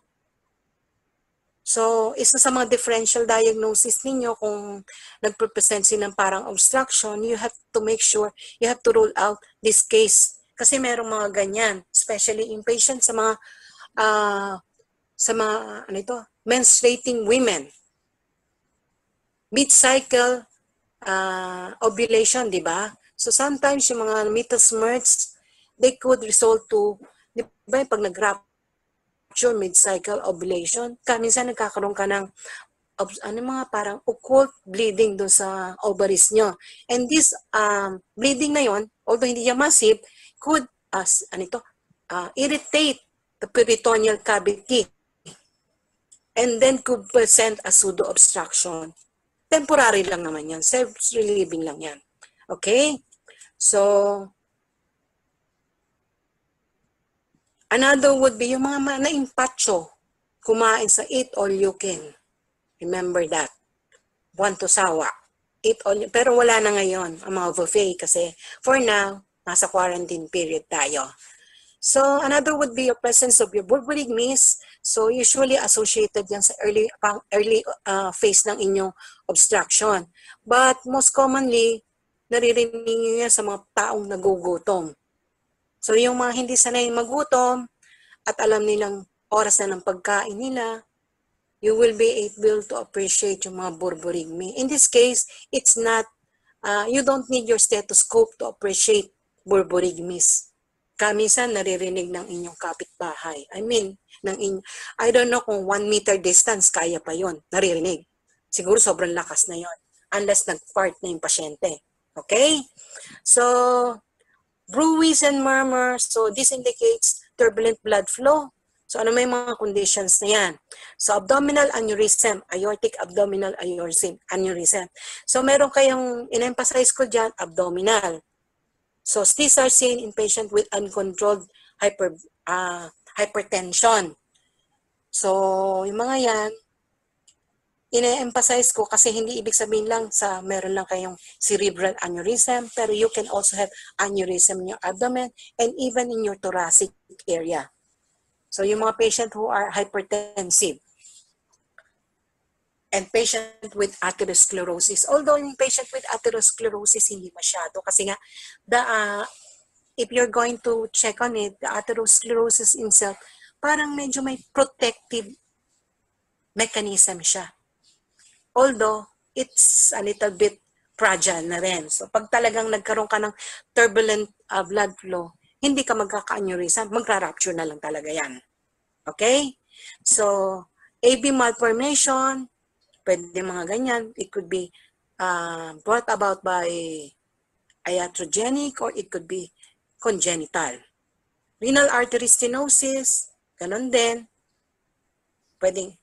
So, isa sa mga differential diagnosis ninyo kung nagpresent silang parang obstruction, you have to make sure, you have to rule out this case. Kasi merong mga ganyan, especially in patients sa mga menstruating women. Mid-cycle ovulation, di ba? So, sometimes yung mga meatus merts, they could result to, di ba, pag nag-rapture mid-cycle ovulation, minsan nagkakaroon ka ng mga parang occult bleeding doon sa ovaries nyo. And this bleeding na yon, although hindi niya massive, could irritate the peritoneal cavity and then could present a pseudo-obstruction. Temporary lang naman yan. Self-relieving lang yan. Okay? So, another would be yung mga na-impatcho, kumain sa eat all you can. Remember that. Buwan to sawa. Eat all you, pero wala na ngayon ang mga buffet kasi for now, nasa quarantine period tayo. So another would be your presence of your burburic mist. So usually associated yan sa early phase ng inyong obstruction. But most commonly, naririnig niyo yan sa mga taong nagugutom. So yung mga hindi sanay magutom at alam nilang oras na ng pagkain nila, you will be able to appreciate yung mga burburic mist. In this case, it's not, you don't need your stethoscope to appreciate burburic mist. Kamisan naririnig ng inyong kapitbahay. I mean, I don't know kung 1 meter distance, kaya pa yon naririnig. Siguro sobrang lakas na yon unless nag-fart na yung pasyente. Okay? So, bruise and murmur. So, this indicates turbulent blood flow. So, ano may mga conditions na yan? So, abdominal aneurysm, aortic abdominal aneurysm. So, meron kayong, in-emphasize ko dyan, abdominal. So, these are seen in patient with uncontrolled hypertension. So, yung mga yan, ine-emphasize ko kasi hindi ibig sabihin lang sa meron lang kayong cerebral aneurysm, pero you can also have aneurysm in your abdomen and even in your thoracic area. So, yung mga patient who are hypertensive and patient with atherosclerosis. Although yung patient with atherosclerosis, hindi masyado. Kasi nga, if you're going to check on it, the atherosclerosis itself, parang medyo may protective mechanism siya. Although, it's a little bit fragile na rin. So, pag talagang nagkaroon ka ng turbulent blood flow, hindi ka magkaka-aneurysm, magra-rupture na lang talaga yan. Okay? So, AV malformation, pwede mga ganyan. It could be brought about by iatrogenic or it could be congenital. Renal artery stenosis, ganun din. Pwedeng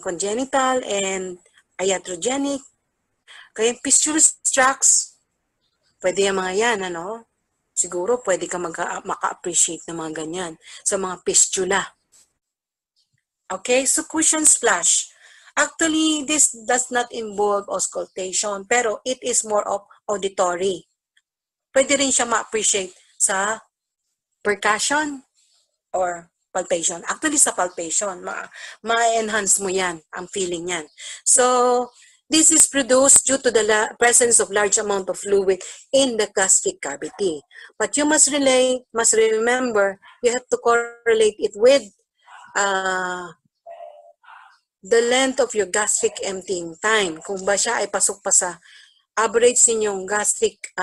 congenital and iatrogenic. Kaya fistulous tracts, pwede yung mga yan, ano? Siguro pwede ka maka-appreciate ng mga ganyan sa mga fistula. Okay, succussion splash. Actually, this does not involve auscultation, pero it is more of auditory. Pwede rin siya ma-appreciate sa percussion or palpation. Actually, sa palpation, ma-enhance mo yan, ang feeling yan. So, this is produced due to the presence of large amount of fluid in the gastric cavity. But you must remember, you have to correlate it with the length of your gastric emptying time. Kung ba siya ay pasok pa sa average ninyong gastric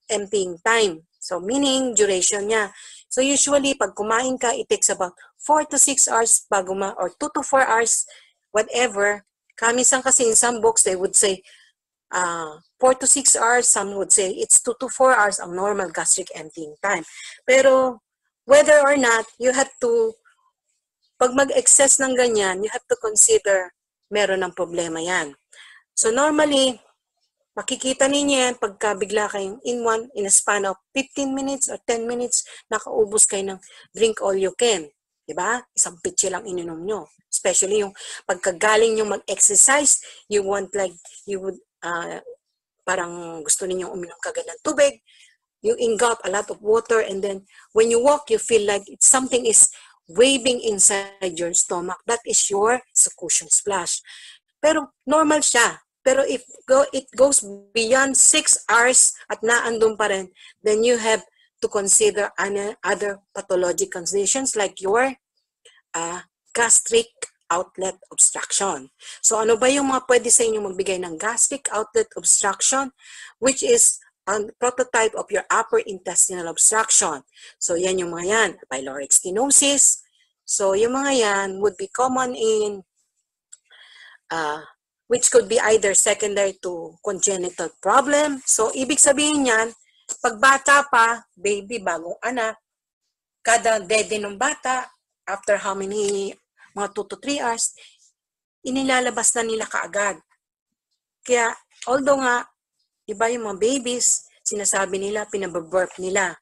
emptying time. So, meaning duration niya. So, usually, pag kumain ka, it takes about 4 to 6 hours bago or 2 to 4 hours, whatever. Kamisan kasi in some books, they would say 4 to 6 hours. Some would say it's 2 to 4 hours ang normal gastric emptying time. Pero whether or not, you have to, pag mag-excess ng ganyan, you have to consider meron ng problema yan. So normally, makikita ninyo yan pagka bigla kayong in a span of 15 minutes or 10 minutes, nakaubos kayo ng drink all you can. Diba? Isang pitche lang ininom nyo. Especially yung pagkagaling nyo mag-exercise, you would parang gusto ninyong uminom kagad ng tubig, you engulf a lot of water, and then when you walk, you feel like something is waving inside your stomach. That is your succussion splash. Pero normal siya. Pero if it goes beyond 6 hours at naandun pa rin, then you have to consider other pathologic conditions like your gastric outlet obstruction. So ano ba yung mga pwede sa inyo magbigay ng gastric outlet obstruction, which is a prototype of your upper intestinal obstruction. So yan yung mga yan, pyloric stenosis. So yung mga yan would be common in which could be either secondary to congenital problem. So ibig sabihin yan, pag bata pa, baby, bagong anak, kada dede ng bata, after how many, mga 2 to 3 hours, inilalabas na nila kaagad. Kaya, although nga, iba yung mga babies, sinasabi nila, pinababurp nila.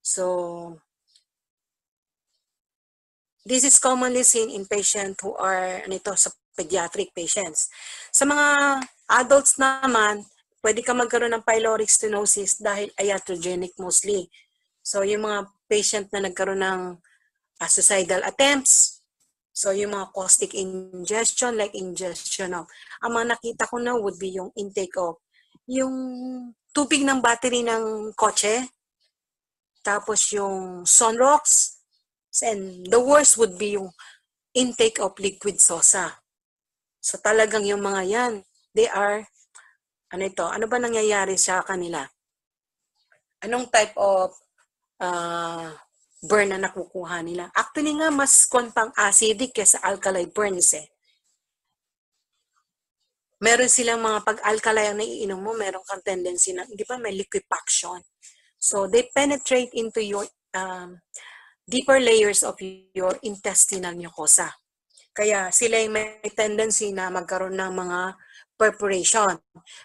So, this is commonly seen in patients who are, sa pediatric patients. Sa mga adults naman, pwede ka magkaroon ng pyloric stenosis dahil iatrogenic mostly. So, yung mga patient na nagkaroon ng suicidal attempts, so yung mga caustic ingestion, like ingestion of, ang mga nakita ko na would be yung intake of, yung tubig ng battery ng kotse, tapos yung sunrocks, and the worst would be yung intake of liquid sosa. So talagang yung mga yan, they are, ano ba nangyayari sa kanila? Anong type of burn na nakukuha nila? Actually nga, mas pang acidic kaysa alkali burns eh. Meron silang mga pag-alkali ang naiinom mo, meron kang tendency na, di ba, may liquefaction. So they penetrate into your deeper layers of your intestinal mucosa. Kaya sila may tendency na magkaroon ng mga perforation.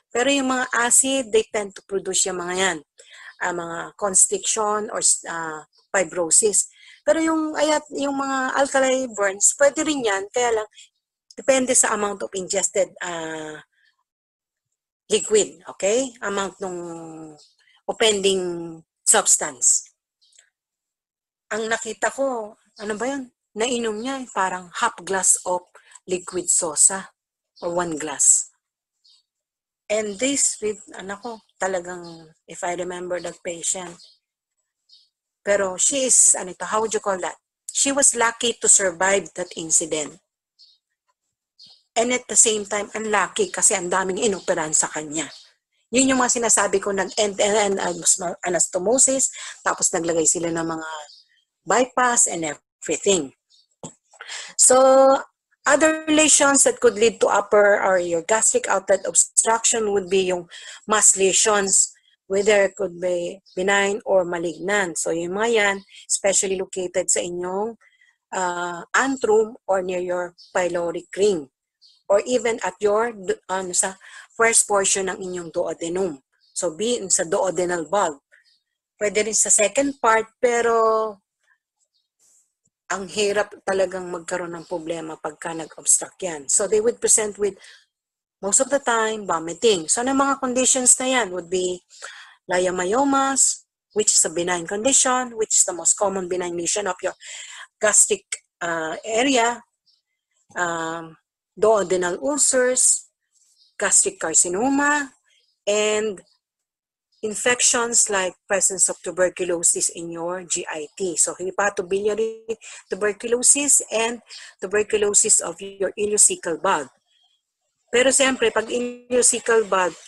Pero yung mga acid, they tend to produce yung mga yan. Mga constriction or fibrosis. Pero yung mga alkali burns, pwede rin yan. Kaya lang, depende sa amount of ingested liquid. Okay? Amount ng offending substance. Ang nakita ko, ano ba yun? Nainom niya parang half glass of liquid sosa or 1 glass. And this with, talagang, if I remember that patient, pero she is, how would you call that? She was lucky to survive that incident. And at the same time, unlucky kasi ang daming inoperan sa kanya. Yun yung mga sinasabi ko, nag-end-to-end anastomosis, tapos naglagay sila ng mga bypass and everything. So, other lesions that could lead to upper or your gastric outlet obstruction would be yung mass lesions, whether it could be benign or malignant. So, yung mga yan, especially located sa inyong antrum or near your pyloric ring, or even at your sa first portion ng inyong duodenum. So, be sa duodenal valve. Pwede rin sa second part, pero ang hirap talagang magkaroon ng problema pagka nag-obstruct yan. So, they would present with, most of the time, vomiting. So, ang mga conditions na yan would be leiomyomas, which is a benign condition, which is the most common benign lesion of your gastric area, duodenal ulcers, gastric carcinoma, and infections like presence of tuberculosis in your GIT. So, hepatobiliary tuberculosis and tuberculosis of your ileocecal valve. Pero siyempre, pag ileocecal valve,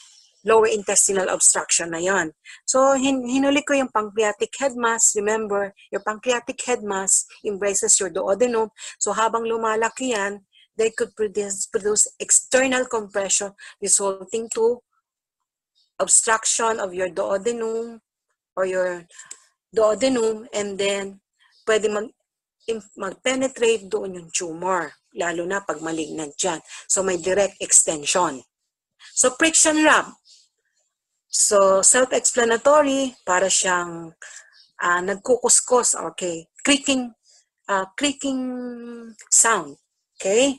lower intestinal obstruction na yon. So, hinuli ko yung pancreatic head mass. Remember, your pancreatic head mass embraces your duodenum. So, habang lumalaki yan, they could produce external compression resulting to obstruction of your duodenum or your duodenum, and then pwede mag-penetrate doon yung tumor, lalo na pag malignant yan. So, may direct extension. So, friction rub. So, self-explanatory, para siyang nagkukuskos, okay, creaking sound, okay?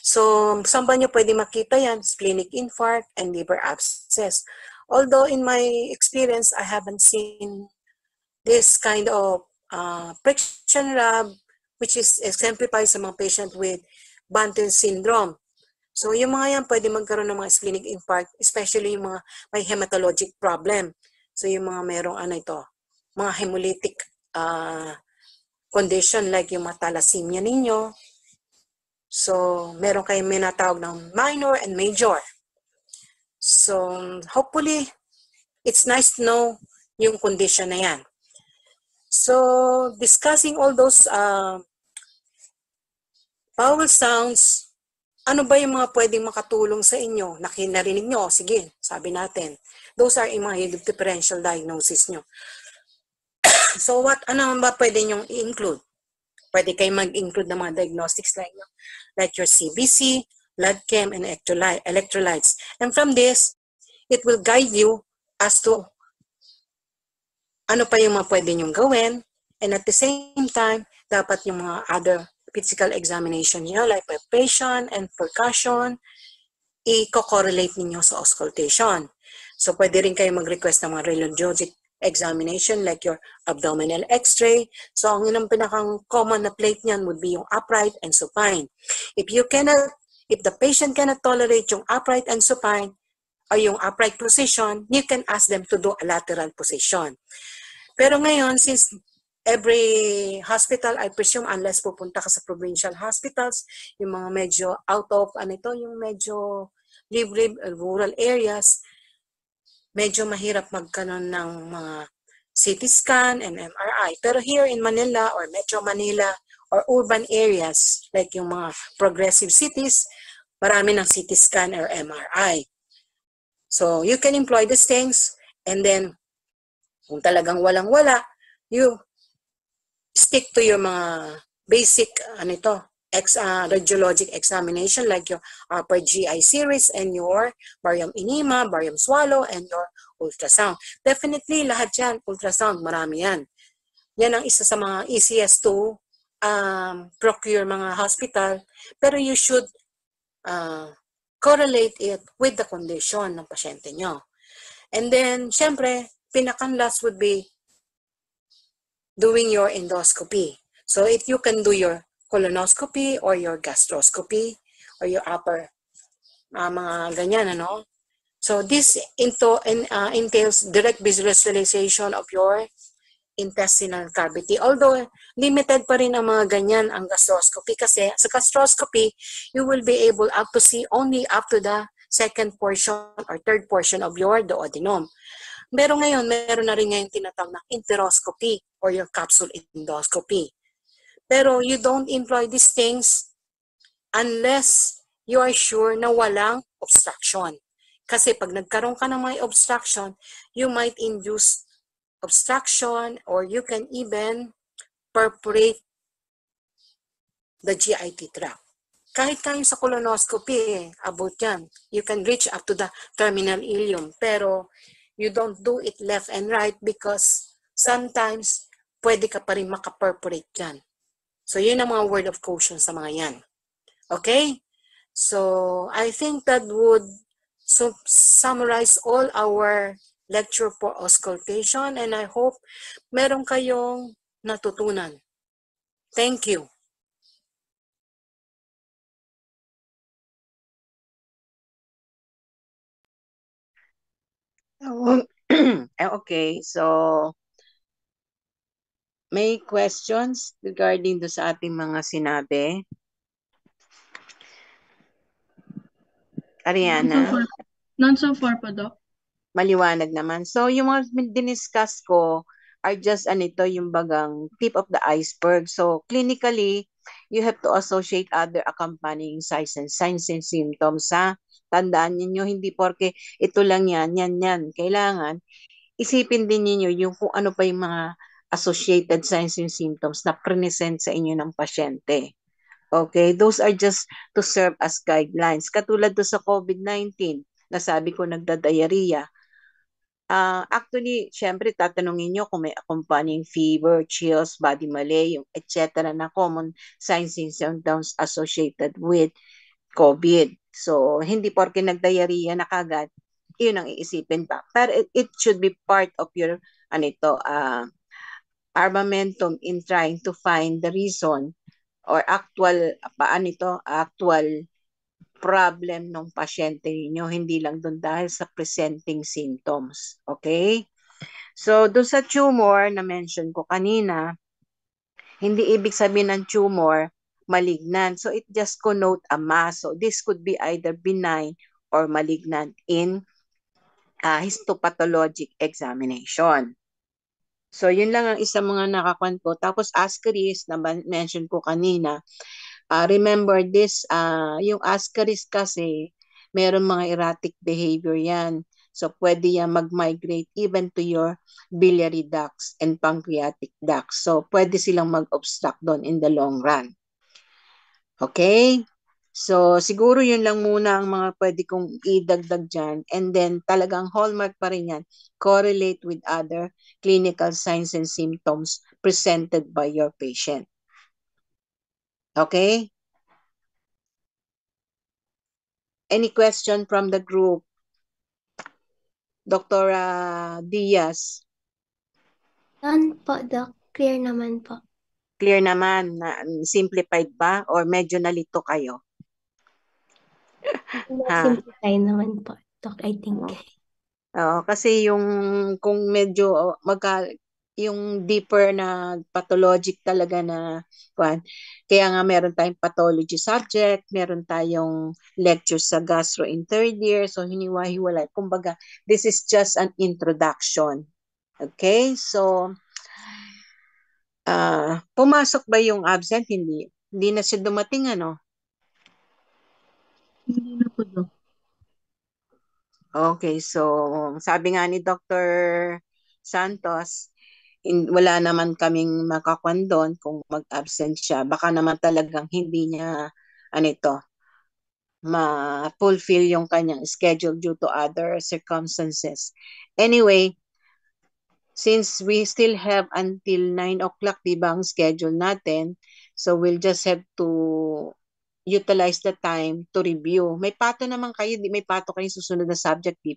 So, saan ba nyo pwede makita yan? Splenic infarct and liver abscess. Although in my experience, I haven't seen this kind of friction rub, which is exemplified sa mga patient with Banten syndrome. So, yung mga yan, pwede magkaroon ng mga splenic infarct, especially yung mga may hematologic problem. So, yung mga merong mga hemolytic condition like yung mga thalassemia ninyo. So, meron kayong minatawag ng minor and major. So, hopefully, it's nice to know yung condition na yan. So, discussing all those vowel sounds, ano ba yung mga pwedeng makatulong sa inyo? Narinig nyo? Sige, sabi natin. Those are yung mga differential diagnosis nyo. So, ano ba pwede nyong i-include? Pwede kayong mag-include ng mga diagnostics like your CBC, blood chem, and electrolytes. And from this, it will guide you as to ano pa yung mga pwede nyong gawin. And at the same time, dapat yung mga other physical examination niyo, like palpation and percussion, i-correlate ninyo sa auscultation. So, pwede rin kayo mag-request ng mga radiologic examination like your abdominal x-ray. So ang yun ang pinakang common na plate niyan would be yung upright and supine. If the patient cannot tolerate yung upright and supine or yung upright position, you can ask them to do a lateral position. Pero ngayon, since every hospital, I presume, unless pupunta ka sa provincial hospitals, yung mga medyo out of, yung medyo libre, rural areas, medyo mahirap magkaroon ng mga CT scan and MRI. Pero here in Manila or Metro Manila or urban areas, like yung mga progressive cities, marami ng CT scan or MRI. So you can employ these things, and then kung talagang walang-wala, you stick to your mga basic radiologic examination like your upper GI series and your barium enema, barium swallow, and your ultrasound. Definitely, lahat yan, ultrasound, marami yan. Yan ang isa sa mga easiest to procure mga hospital, pero you should correlate it with the condition ng pasyente nyo. And then, syempre, pinaka-last would be doing your endoscopy. So if you can do your colonoscopy or your gastroscopy or your upper mga ganyan, So this entails direct visualization of your intestinal cavity. Although limited pa rin ang mga ganyan ang gastroscopy kasi sa gastroscopy, you will be able to see only up to the second portion or third portion of your duodenum. Meron na rin ngayon tinatawag na enteroscopy or your capsule endoscopy. Pero you don't employ these things unless you are sure na walang obstruction. Kasi pag nagkaroon ka ng may obstruction, you might induce obstruction or you can even perforate the GIT tract. Kahit kayo sa colonoscopy, about yan. You can reach up to the terminal ileum. Pero you don't do it left and right because sometimes pwede ka pa rin makaperforate dyan. So yun ang mga word of caution sa mga yan. Okay? So I think that would summarize all our lecture for auscultation, and I hope meron kayong natutunan. Thank you.
Okay, so may questions regarding do sa ating mga sinabi? Ariana?
None so far po, Doc.
Maliwanag naman. So, yung mga diniscuss ko are just yung bagang tip of the iceberg. So, clinically, you have to associate other accompanying signs and symptoms. Tandaan niyo hindi porke ito lang yan. Kailangan isipin din niyo yung kung ano pa yung mga associated signs and symptoms na present sa inyo ng pasyente. Okay, those are just to serve as guidelines. Katulad do sa COVID-19, nasabi ko nagda-diarrhea. Actually, syempre tatanungin nyo kung may accompanying fever, chills, body malaise, etc. na common signs and symptoms associated with COVID. So, hindi porke nag-diarrhea na kagad, yun ang iisipin pa. Pero it should be part of your armamentum in trying to find the reason or actual problem ng pasyente niyo, hindi lang doon dahil sa presenting symptoms. Okay? So, doon sa tumor na mention ko kanina, hindi ibig sabihin ng tumor malignant. So, it just connote a mass. So, this could be either benign or malignant in histopathologic examination. So, yun lang ang isa mga nakakuan ko. Tapos, ascaris na mention ko kanina, remember this, yung ascaris kasi, meron mga erratic behavior yan. So, pwede yan mag-migrate even to your biliary ducts and pancreatic ducts. So, pwede silang mag-obstruct doon in the long run. Okay? So, siguro yun lang muna ang mga pwede kong idagdag dyan. And then, talagang hallmark pa rin yan. Correlate with other clinical signs and symptoms presented by your patient. Okay? Any question from the group? Dr. Diaz?
Po, Doc. Clear naman po.
Clear naman na simplified ba or medyo nalito kayo?
Simplify naman po, Doc, I think.
Oo, kasi yung kung medyo yung deeper na pathologic talaga na kaya nga meron tayong pathology subject, meron tayong lectures sa gastro in third year, so hiniwa-hiwalay. Kumbaga, this is just an introduction. Okay? So, pumasok ba yung absent? Hindi. Hindi na siya dumating, ano?
Hindi na po, Doc.
Okay, so sabi nga ni Dr. Santos, wala naman kaming makakwan doon kung mag-absent siya. Baka naman talagang hindi niya ma-fulfill yung kanyang schedule due to other circumstances. Anyway, since we still have until 9 o'clock, di ba, ang schedule natin, so we'll just have to utilize the time to review. May pato naman kayo, may pato kayong susunod na subject, di